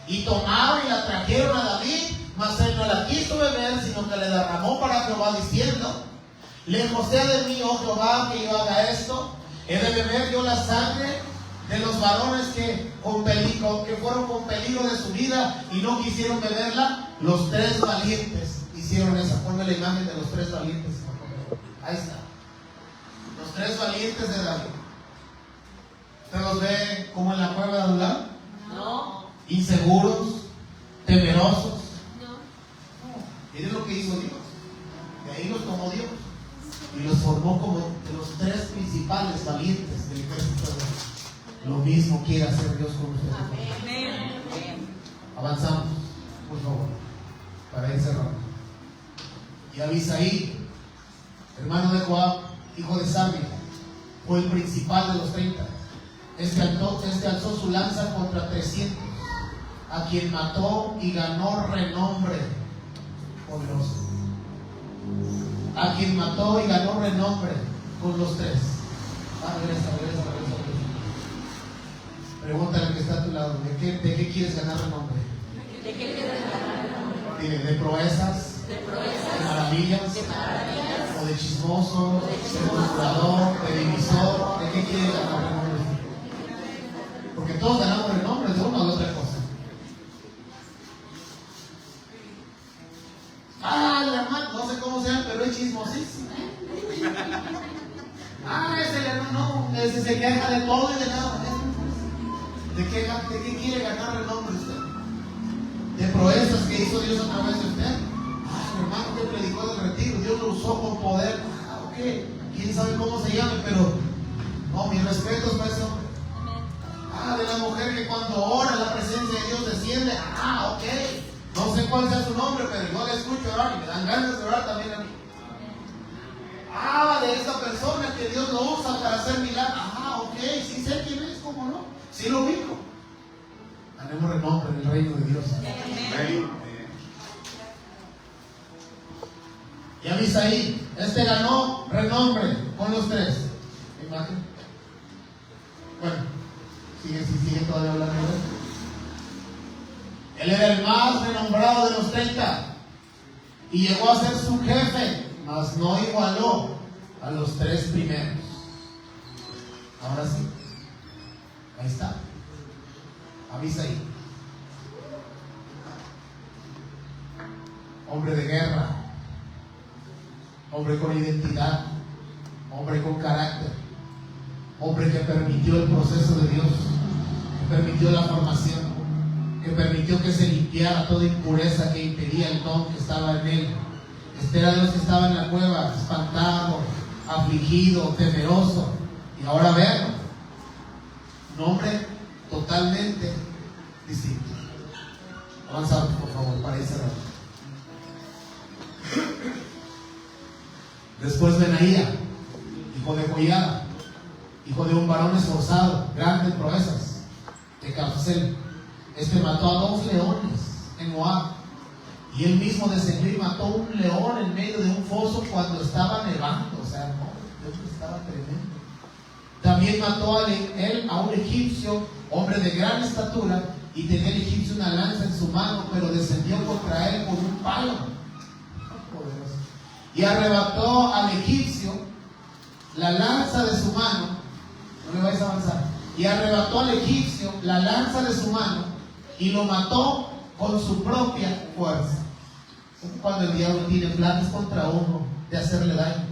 Y tomaron y la trajeron a David, mas él no la quiso beber, sino que le derramó para Jehová, diciendo: lejos sea de mí, oh Jehová, que yo haga esto. He de beber yo la sangre de los varones que fueron con peligro de su vida y no quisieron beberla. Los 3 valientes hicieron esa. Ponme la imagen de los 3 valientes. Ahí está. Los 3 valientes de David. ¿Usted los ve como en la cueva de Adulán? No. Inseguros, temerosos. No. Miren lo que hizo Dios. De ahí los tomó Dios y los formó como de los 3 principales valientes del ejército de Dios. Lo mismo quiere hacer Dios con ustedes. Amén. Avanzamos, por favor, para ir cerrando. Y Abisaí, hermano de Joab, hijo de Sarvia, fue el principal de los 30. Este alzó su lanza contra 300, a quien mató y ganó renombre. Poderoso. A quien mató y ganó renombre con los 3. Regresa. Pregúntale al que está a tu lado: ¿de qué quieres ganar renombre? ¿De qué quieres ganar renombre? Dile: ¿de proezas? De proezas. ¿De maravillas? De maravillas. ¿O de chismoso? ¿De murmurador? ¿De divisor? ¿De qué quieres ganar renombre? Porque todos ganamos renombre de una u otra cosa. El hermano, no sé cómo sea, pero es chismosísimo. Ese hermano, ese se queja de todo y de nada. ¿De qué quiere ganar renombre usted? De proezas que hizo Dios a través de usted. El hermano que predicó del retiro, Dios lo usó con poder. Ok, quién sabe cómo se llame, pero no, mis respetos para ese hombre. De la mujer que cuando ora la presencia de Dios desciende. Ok, no sé cuál sea su nombre, pero yo le escucho orar y me dan ganas de orar también a mí. De esa persona que Dios lo usa para hacer milagros. Ok, sí sé quién es, ¿cómo no? Sí lo ubico. Ganemos renombre en el reino de Dios. Amén. Y Abisaí, ganó renombre con los 3. Imagen. Bueno, sigue todavía hablando de él. Él era el más renombrado de los 30 y llegó a ser su jefe, mas no igualó a los 3 primeros. Ahora sí, ahí está. Abisaí, hombre de guerra, hombre con identidad, hombre con carácter, hombre que permitió el proceso de Dios, que permitió la formación, que permitió que se limpiara toda impureza que impedía el don que estaba en él. Este era Dios que estaba en la cueva, espantado, afligido, temeroso, y ahora vean, un hombre totalmente distinto. Avanzamos, por favor, para ir cerrando. Después Benaía, hijo de Joiada, hijo de un varón esforzado, grande en proezas, de Capsel. Mató a 2 leones en Moab, y él mismo descendió y mató un león en medio de un foso cuando estaba nevando. O sea, estaba tremendo. También mató a un egipcio, hombre de gran estatura, y tenía el egipcio una lanza en su mano, pero descendió contra él con un palo. Poderoso. Y arrebató al egipcio la lanza de su mano. No me vais a avanzar. Y arrebató al egipcio la lanza de su mano y lo mató con su propia fuerza. Cuando el diablo tiene planes contra uno de hacerle daño,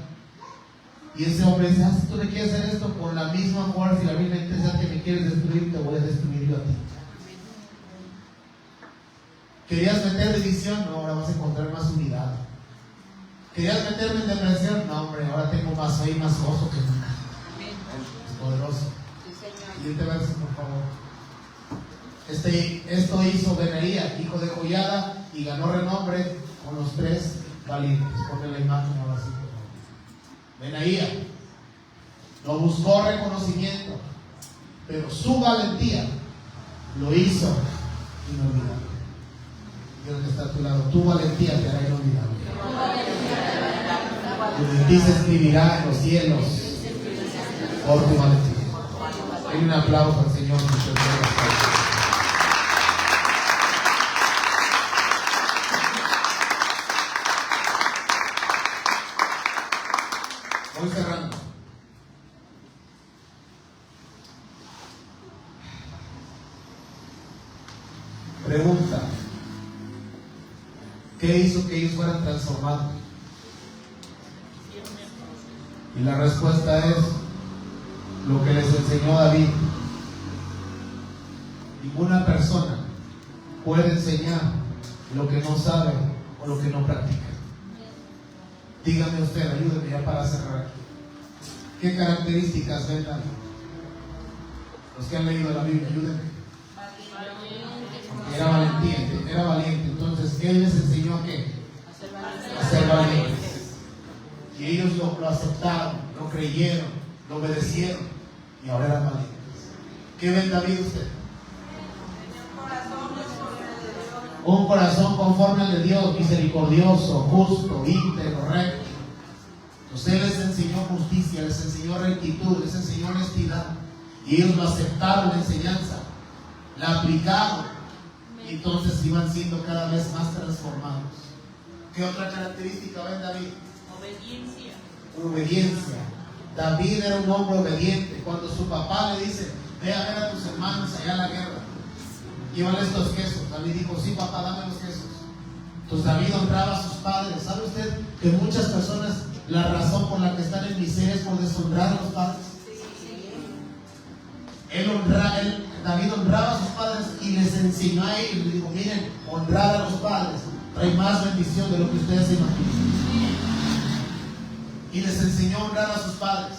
y ese hombre dice: si tú le quieres hacer esto con la misma fuerza y la misma intensidad que me quieres destruir, te voy a destruir yo a ti. ¿Querías meter división? No, ahora vas a encontrar más unidad. ¿Querías meterme en depresión? No, hombre, ahora tengo más fe y más gozo que nunca. Es poderoso. Siguiente verso, por favor. Esto hizo Benaía, hijo de Joiada, y ganó renombre con los 3 valientes. Ponle la imagen ahora sí, por favor. Benaía no buscó reconocimiento, pero su valentía lo hizo inolvidable. Dios que está a tu lado, tu valentía te hará inolvidable. Tu de ti se escribirá en los cielos por tu valentía. Hay un aplauso al Señor. Que usted pueda estar. Voy cerrando. Pregunta: ¿qué hizo que ellos fueran transformados? Y la respuesta es lo que les enseñó David. Ninguna persona puede enseñar lo que no sabe o lo que no practica. Dígame usted, ayúdeme ya para cerrar aquí. ¿Qué características ven David? Los que han leído la Biblia, ayúdenme. Era valiente. Entonces, ¿él les enseñó a qué? A ser valientes. Y ellos lo aceptaron, lo creyeron, lo obedecieron y ahora eran valientes. ¿Qué ven David usted? Un corazón conforme al de Dios, misericordioso, justo, íntegro, recto. Entonces Él les enseñó justicia, les enseñó rectitud, les enseñó honestidad. Y ellos lo aceptaron, la enseñanza, la aplicaron. Y entonces iban siendo cada vez más transformados. ¿Qué otra característica ven David? Obediencia. David era un hombre obediente. Cuando su papá le dice: ve a ver a tus hermanos allá en la guerra, llévale estos quesos. David dijo: sí, papá, dame los quesos. Entonces David honraba a sus padres. ¿Sabe usted que muchas personas la razón por la que están en miseria es por deshonrar a los padres? David honraba a sus padres y les enseñó a ellos. Le dijo: miren, honrar a los padres trae más bendición de lo que ustedes se imaginan. Y les enseñó a honrar a sus padres.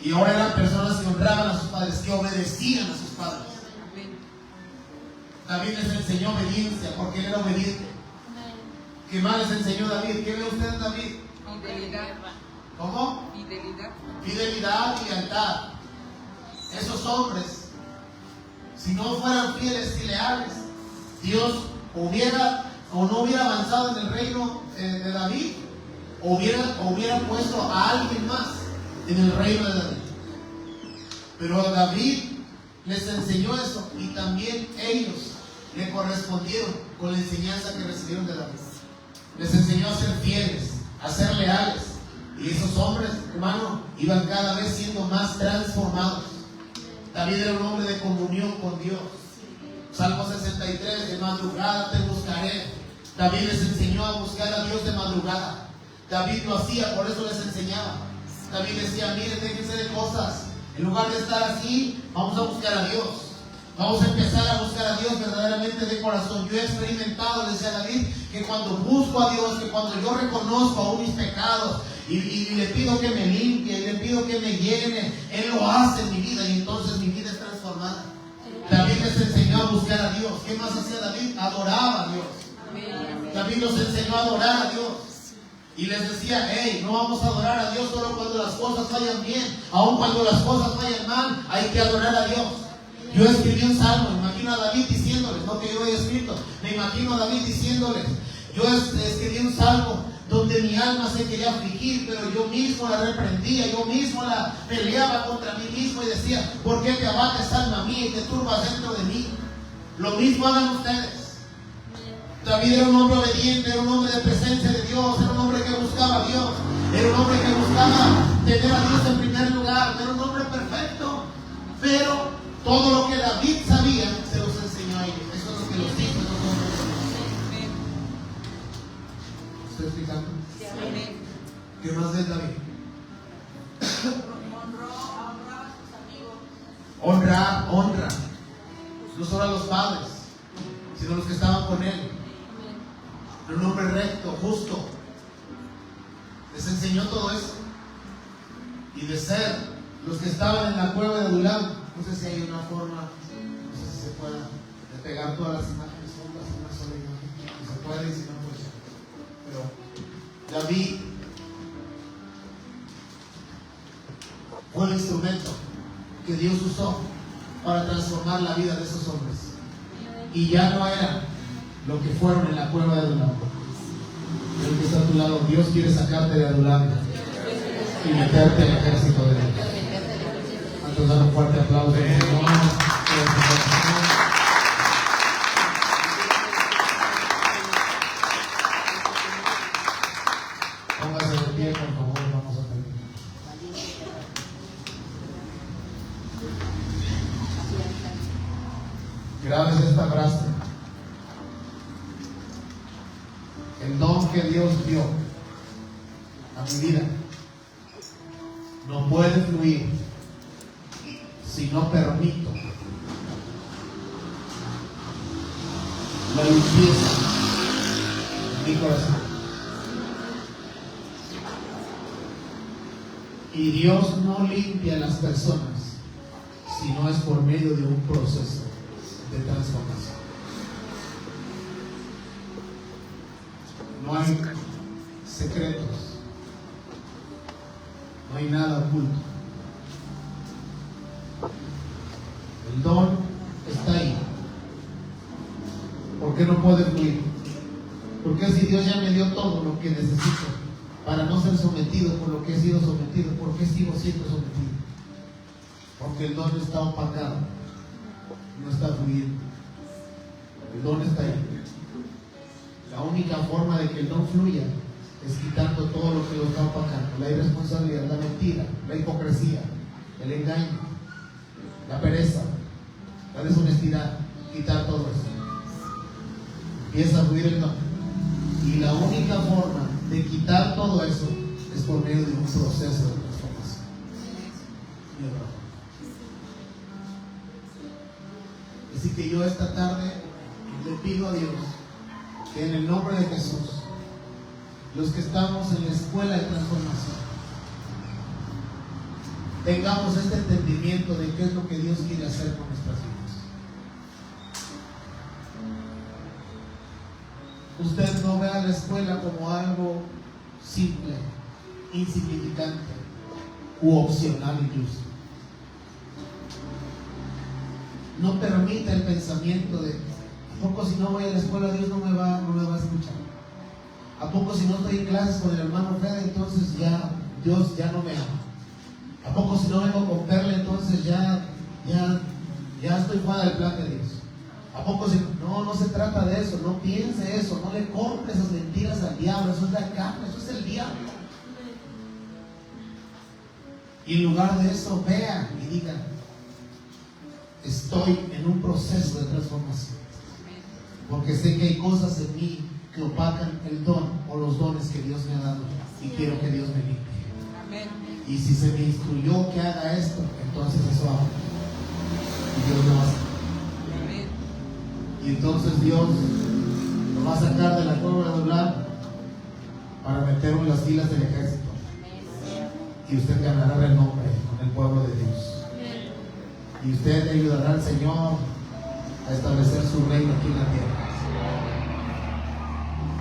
Y ahora eran personas que honraban a sus padres, que obedecían a sus padres. David les enseñó obediencia porque él era obediente. ¿Qué más les enseñó David? ¿Qué ve usted en David? Fidelidad. ¿Cómo? Fidelidad y lealtad. Esos hombres, si no fueran fieles y leales, Dios hubiera o no hubiera avanzado en el reino de David, o hubiera puesto a alguien más en el reino de David. Pero David les enseñó eso y también ellos le correspondieron con la enseñanza que recibieron de David. Les enseñó a ser fieles, a ser leales. Y esos hombres, hermano, iban cada vez siendo más transformados. David era un hombre de comunión con Dios. Salmo 63: de madrugada te buscaré. David les enseñó a buscar a Dios de madrugada. David lo hacía, por eso les enseñaba. David decía: miren, déjense de cosas. En lugar de estar así, vamos a buscar a Dios. Vamos a empezar a buscar a Dios verdaderamente de corazón. Yo he experimentado, decía David, que cuando busco a Dios, que cuando yo reconozco aún mis pecados y le pido que me limpie, y le pido que me llene, Él lo hace en mi vida y entonces mi vida es transformada. David les enseñó a buscar a Dios. ¿Qué más hacía David? Adoraba a Dios. David nos enseñó a adorar a Dios. Y les decía: hey, no vamos a adorar a Dios solo cuando las cosas vayan bien. Aun cuando las cosas vayan mal, hay que adorar a Dios. Yo escribí un salmo, imagino a David diciéndoles, no que yo haya escrito, me imagino a David diciéndoles: yo escribí un salmo donde mi alma se quería afligir, pero yo mismo la reprendía, yo mismo la peleaba contra mí mismo y decía: ¿por qué te abates, alma mía, y te turbas dentro de mí? Lo mismo hagan ustedes. David era un hombre obediente, era un hombre de presencia de Dios, era un hombre que buscaba a Dios, era un hombre que buscaba tener a Dios en primer lugar, era un hombre perfecto, pero todo lo que David sabía se los enseñó a ellos. Eso es lo que los hijos de los hombres. ¿Estoy explicando? ¿Qué más es David? Honra. No solo a los padres, sino a los que estaban con él. Era un hombre recto, justo. Les enseñó todo eso. Y de ser los que estaban en la cueva de Adulam, no sé si hay una forma, no sé si se pueda, de pegar todas las imágenes juntas en una sola imagen. Si se puede y si no, pues. Pero David fue el instrumento que Dios usó para transformar la vida de esos hombres. Y ya no era lo que fueron en la cueva de Adulam. El que está a tu lado: Dios quiere sacarte de Adulam y meterte en el ejército de Dios. ¿Cuántos dan un fuerte aplauso al Señor? Póngase de pie, por favor, vamos a terminar. Grabes esta frase. El don que Dios dio a mi vida no puede fluir si no permito la limpieza en mi corazón. Y Dios no limpia a las personas si no es por medio de un proceso de transformación. No hay secretos, no hay nada oculto. El don está ahí. ¿Por qué no puede fluir? Porque si Dios ya me dio todo lo que necesito para no ser sometido por lo que he sido sometido, ¿por qué sigo siendo sometido? Porque el don está opacado, no está fluyendo. El don está ahí. La única forma de que el don fluya es quitando todo lo que lo está opacando: la irresponsabilidad, la mentira, la hipocresía, el engaño, la pereza, la deshonestidad. Quitar todo eso, empieza a fluir el don. Y la única forma de quitar todo eso es por medio de un proceso de transformación. Así que yo esta tarde le pido a Dios que en el nombre de Jesús, los que estamos en la escuela de transformación, tengamos este entendimiento de qué es lo que Dios quiere hacer con nuestras vidas. Usted no vea la escuela como algo simple, insignificante u opcional incluso. No permita el pensamiento de: ¿a poco si no voy a la escuela Dios no me va a escuchar? ¿A poco si no estoy en clases con el hermano Fede entonces ya Dios ya no me ama? ¿A poco si no vengo con Perla entonces ya estoy fuera del plan de Dios? ¿A poco si no se trata de eso? No piense eso, no le compre esas mentiras al diablo. Eso es la carne, eso es el diablo. Y en lugar de eso, vean y digan: estoy en un proceso de transformación, porque sé que hay cosas en mí que opacan el don o los dones que Dios me ha dado, y quiero que Dios me limpie. Y si se me instruyó que haga esto, entonces eso hago, y Dios lo va a hacer. Y entonces Dios lo va a sacar de la cueva de Blanco para meterlo en las filas del ejército, y usted ganará renombre con el pueblo de Dios, y usted ayudará al Señor a establecer su reino aquí en la tierra.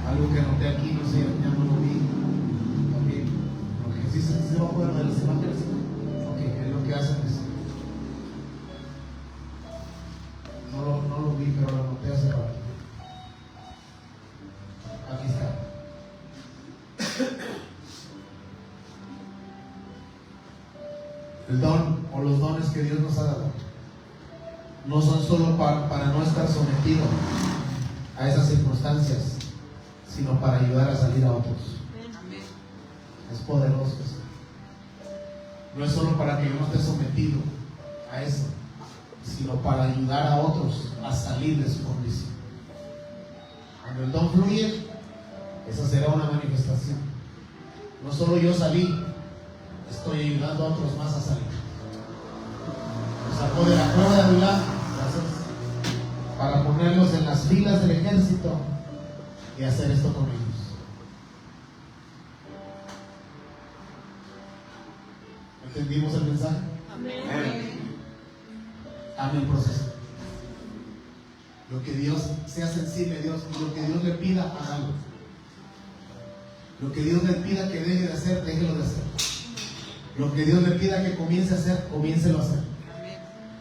Algo que noté aquí, no sé, ya no lo vi también. Okay. ¿Sí se va a poder ver las imágenes? Ok, es lo que hacen es... No lo vi, pero lo noté hace rato. Aquí está. El don o los dones que Dios nos ha dado no son solo para no estar sometido a esas circunstancias, sino para ayudar a salir a otros. Es poderoso eso. No es solo para que yo no esté sometido a eso, sino para ayudar a otros a salir de su condición. Cuando el don fluye, esa será una manifestación. No solo yo salí, estoy ayudando a otros más a salir. Nos sacó de la cueva de Adulán, para ponerlos en las filas del ejército y hacer esto con ellos. ¿Entendimos el mensaje? Amén. Ame el proceso. Lo que Dios sea sensible a Dios, lo que Dios le pida, hágalo. Lo que Dios le pida que deje de hacer, déjelo de hacer. Lo que Dios le pida que comience a hacer, comiéncelo a hacer.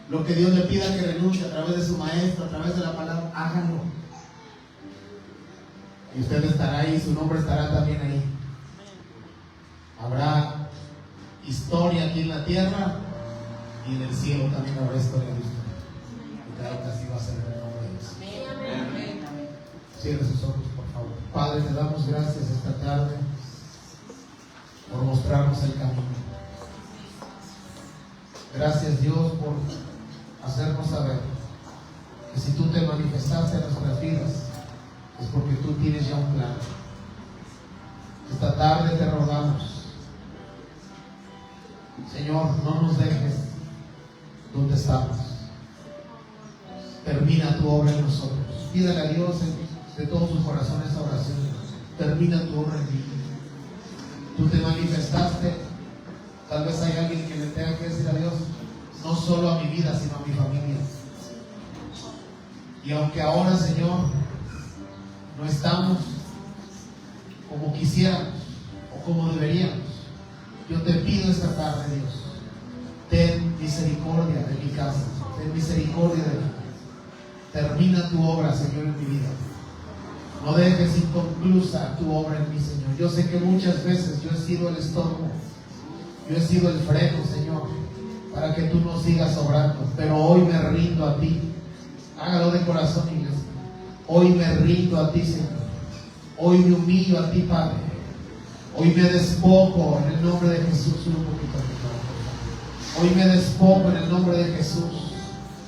Lo que Dios le pida que renuncie a través de su maestro, a través de la palabra, háganlo. Y usted estará ahí, su nombre estará también ahí. Habrá historia aquí en la tierra y en el cielo también habrá historia vista. Y claro que así va a ser en el nombre de Jesús. Cierre sus ojos, por favor. Padre, te damos gracias esta tarde por mostrarnos el camino. Gracias, Dios, por hacernos saber que si tú te manifestaste en nuestras vidas es porque tú tienes ya un plan. Esta tarde te rogamos, Señor, no nos dejes donde estamos. Termina tu obra en nosotros. Pídale a Dios de todo su corazón esta oración. Termina tu obra en mí. Tú te manifestaste. Tal vez hay alguien que le tenga que decir a Dios, no solo a mi vida, sino a mi familia. Y aunque ahora, Señor, no estamos como quisiéramos o como deberíamos, yo te pido esta tarde, Dios, ten misericordia de mi casa, ten misericordia de mí. Termina tu obra, Señor, en mi vida. No dejes inconclusa tu obra en mí, Señor. Yo sé que muchas veces yo he sido el estorbo, yo he sido el freno, Señor, para que tú no sigas obrando, pero hoy me rindo a ti. Hágalo de corazón, iglesia. Hoy me rindo a ti, Señor. Hoy me humillo a ti, Padre. Hoy me despojo en el nombre de Jesús. Un poquito, por favor. Hoy me despojo en el nombre de Jesús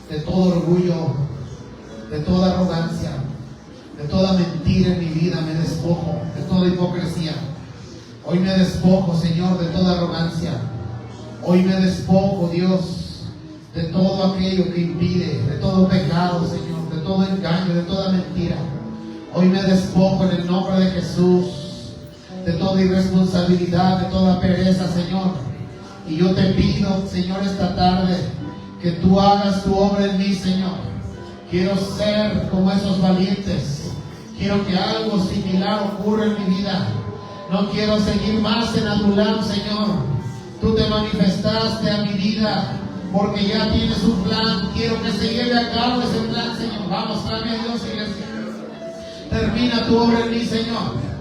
de todo orgullo, de toda arrogancia, de toda mentira en mi vida. Me despojo de toda hipocresía. Hoy me despojo, Señor, de toda arrogancia. Hoy me despojo, Dios, de todo aquello que impide, de todo pecado, Señor, de todo engaño, de toda mentira. Hoy me despojo en el nombre de Jesús de toda irresponsabilidad, de toda pereza, Señor. Y yo te pido, Señor, esta tarde que tú hagas tu obra en mí, Señor. Quiero ser como esos valientes. Quiero que algo similar ocurra en mi vida. No quiero seguir más en Adulam, Señor. Tú te manifestaste a mi vida porque ya tienes un plan. Quiero que se lleve a cabo ese plan, Señor. Vamos, clame a Dios, iglesia. Termina tu obra en mí, Señor.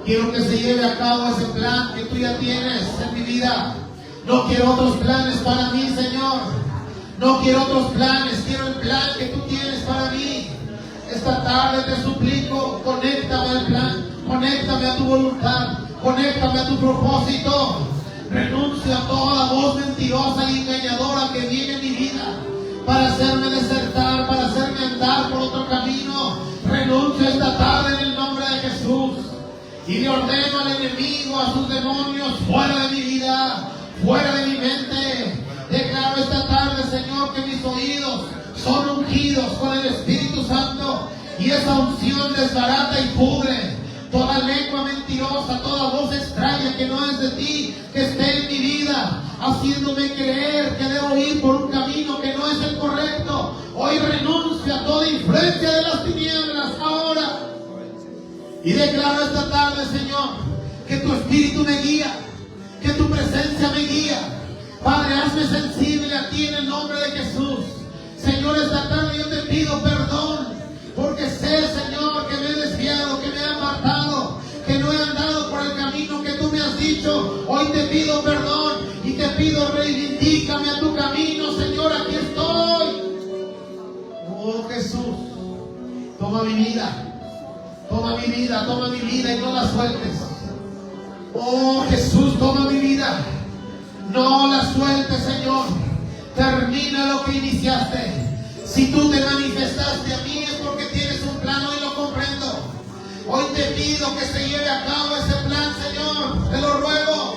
Quiero que se lleve a cabo ese plan que tú ya tienes en mi vida. No quiero otros planes para mí, Señor. No quiero otros planes. Quiero el plan que tú tienes para mí. Esta tarde te suplico, conéctame al plan. Conéctame a tu voluntad. Conéctame a tu propósito. Renuncio a toda voz mentirosa y engañadora que viene en mi vida para hacerme desertar, para hacerme andar por otro camino. Renuncio esta tarde en el nombre de Jesús y le ordeno al enemigo, a sus demonios, fuera de mi vida, fuera de mi mente. Declaro esta tarde, Señor, que mis oídos son ungidos con el Espíritu Santo y esa unción desbarata y pudre toda lengua mentirosa, toda voz extraña que no es de ti, que esté en mi vida, haciéndome creer que debo ir por un camino que no es el correcto. Hoy renuncio a toda influencia de las tinieblas ahora. Y declaro esta tarde, Señor, que tu Espíritu me guía, que tu presencia me guía. Padre, hazme sensible a ti en el nombre de Jesús. Señor, esta tarde yo te pido perdón, porque sé, Señor, que me he desviado, que me he apartado, que no he andado por el camino que tú me has dicho. Hoy te pido perdón y te pido reivindícame a tu camino, Señor, aquí estoy. Oh Jesús, toma mi vida. Toma mi vida, toma mi vida y no la sueltes. Oh Jesús, toma mi vida. No la sueltes, Señor. Termina lo que iniciaste. Si tú te manifestaste a mí es porque tienes un plan, hoy lo comprendo. Hoy te pido que se lleve a cabo ese plan, Señor. Te lo ruego.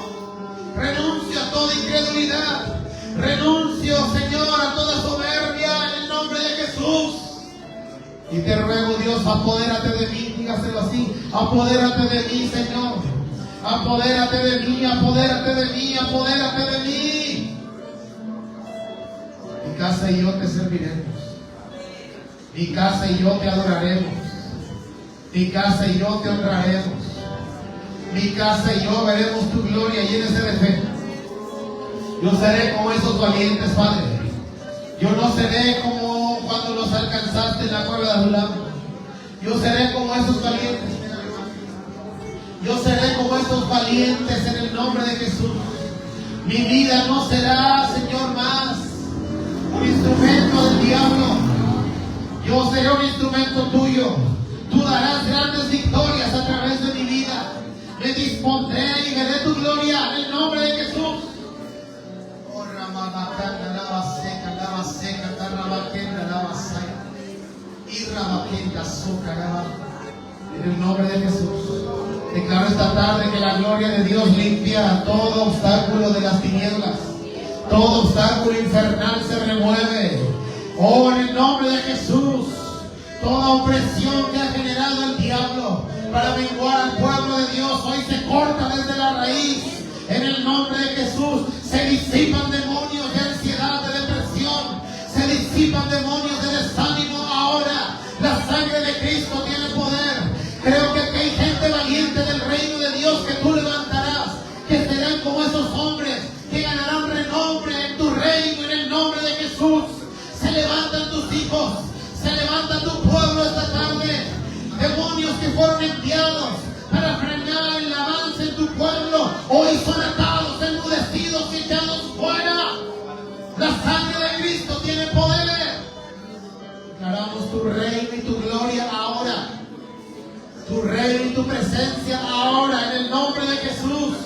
Renuncio a toda incredulidad. Renuncio, Señor, a toda soberbia en el nombre de Jesús. Y te ruego, Dios, apodérate de mí, dígaselo así, apodérate de mí, Señor. Apodérate de mí, apodérate de mí, apodérate de mí. Mi casa y yo te serviremos. Mi casa y yo te adoraremos. Mi casa y yo te honraremos. Mi casa y yo veremos tu gloria, llénese de fe. Yo seré como esos valientes, Padre. Yo no seré como cuando los alcanzaste en la cueva de Adulam. Yo seré como esos valientes. Yo seré como esos valientes en el nombre de Jesús. Mi vida no será, Señor, más un instrumento del diablo. Yo seré un instrumento tuyo. Tú darás grandes victorias a través de mi vida. Me dispondré y veré tu gloria en el nombre de Jesús. En el nombre de Jesús, declaro esta tarde que la gloria de Dios limpia todo obstáculo de las tinieblas. Todo obstáculo infernal se remueve. Oh, en el nombre de Jesús, toda opresión que ha generado el diablo para menguar al pueblo de Dios, hoy se corta desde la raíz. En el nombre de Jesús, se disipan demonios de ansiedad, de depresión. Se disipan demonios de desánimo ahora. La sangre de Cristo tiene poder. Creo que aquí hay gente valiente del reino de Dios que tú levantarás, que serán como esos hombres que ganarán renombre en tu reino en el nombre de Jesús. Se levantan tus hijos, se levanta tu pueblo esta tarde. Demonios que fueron enviados para frenar el avance en tu pueblo, hoy son atados, enmudecidos y echados fuera. La sangre de Cristo tiene poder. Declaramos tu reino y tu gloria ahora. Tu reino y tu presencia ahora en el nombre de Jesús.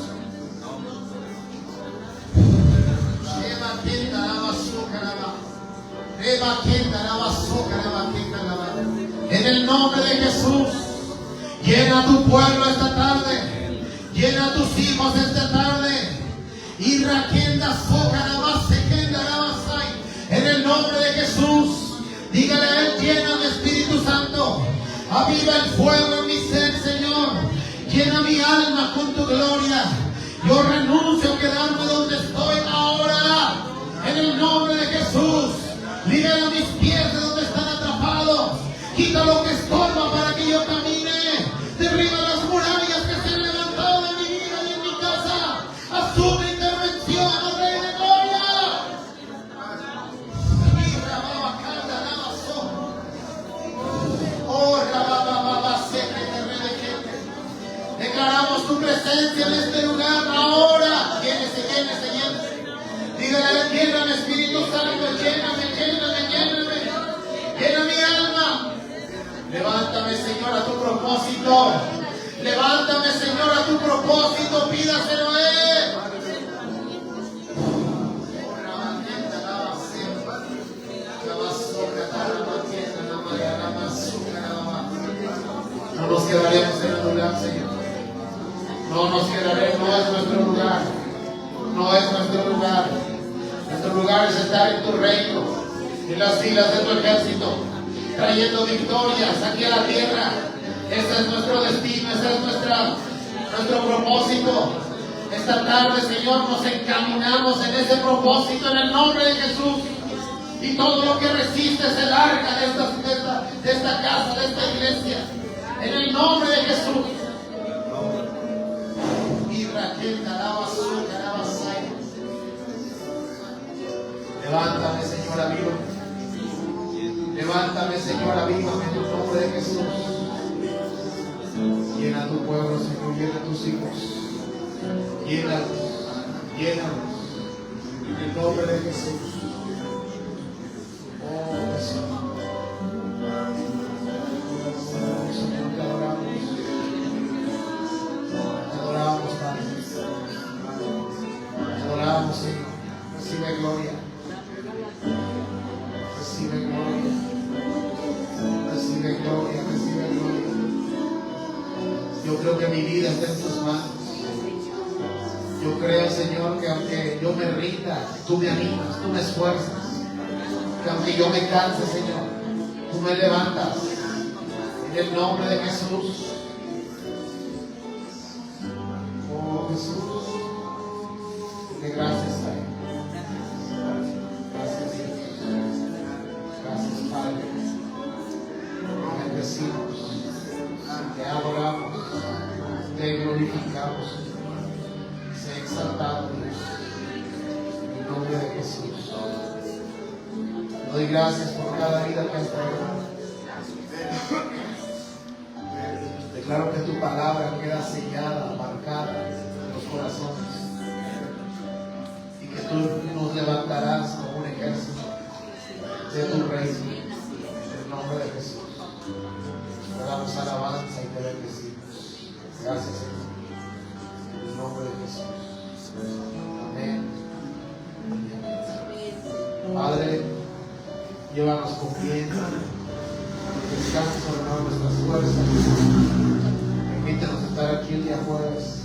En el nombre de Jesús, llena a tu pueblo esta tarde, llena a tus hijos esta tarde. En el nombre de Jesús, dígale a Él: lléname, Espíritu Santo. Aviva el fuego en mi ser, Señor. Llena mi alma con tu gloria. Yo renuncio a quedarme donde estoy ahora. En el nombre de Jesús. Libera mis pies de donde están atrapados. Quita lo que estorba para que yo camine. Derriba las murallas que se han levantado de mi vida y en mi casa. Asume intervención, oh Rey de Gloria. Declaramos tu presencia en este lugar ahora. Llénese. Dígale: lléname, Espíritu Santo, lléname. Llena mi alma. Levántame, Señor, a tu propósito. Levántame, Señor, a tu propósito. Pídaselo a Él. No nos quedaremos en el lugar, Señor. No nos quedaremos, no es nuestro lugar. No es nuestro lugar. Nuestro lugar es estar en tu reino, en las filas de tu ejército, trayendo victorias aquí a la tierra. Ese es nuestro destino, ese es nuestro propósito. Esta tarde, Señor, nos encaminamos en ese propósito en el nombre de Jesús. Y todo lo que resiste se larga de esta casa, de esta iglesia. En el nombre de Jesús. Levántame, Señor, avívame. Levántame, Señor, avívame en el nombre de Jesús. Llena tu pueblo, Señor, llena tus hijos. Llénalos. En el nombre de Jesús. Oh, Jesús. Señor, te adoramos. Te adoramos, Padre. Te adoramos, Señor. Recibe gloria. Recibe gloria. Recibe gloria. Recibe gloria. Yo creo que mi vida está en tus manos. Yo creo, Señor, que aunque yo me rinda, tú me animas, tú me esfuerzas. Que aunque yo me canse, Señor, tú me levantas. En el nombre de Jesús. Oh, Jesús. Dile gracias a Él. Gracias, Jesús. Gracias, Padre. Te bendecimos. Te adoramos. Te glorificamos. Sea exaltado, Dios. En el nombre de Jesús. Te doy gracias por cada vida que has traído. Declaro que tu palabra queda sellada, marcada en los corazones. Y que tú nos levantarás como un ejército. de tu reino. En el nombre de Jesús. Te damos alabanza y te bendecimos. Gracias, Señor. En el nombre de Jesús. Amén. Padre, llévanos con bien. Descansa sobre nuestras fuerzas. Permítenos estar aquí el día jueves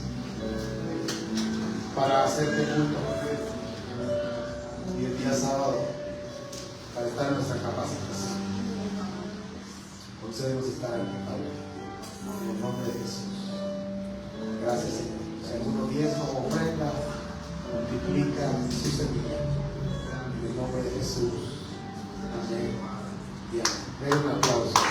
para hacerte culto. Y el día sábado para estar en nuestra capacitación. Concédenos estar aquí, Padre. En el nombre de Jesús. Gracias, Señor. Si alguno diezmo o ofrenda, multiplica su semilla. En el nombre de Jesús. Amén. Y amén. Den un aplauso.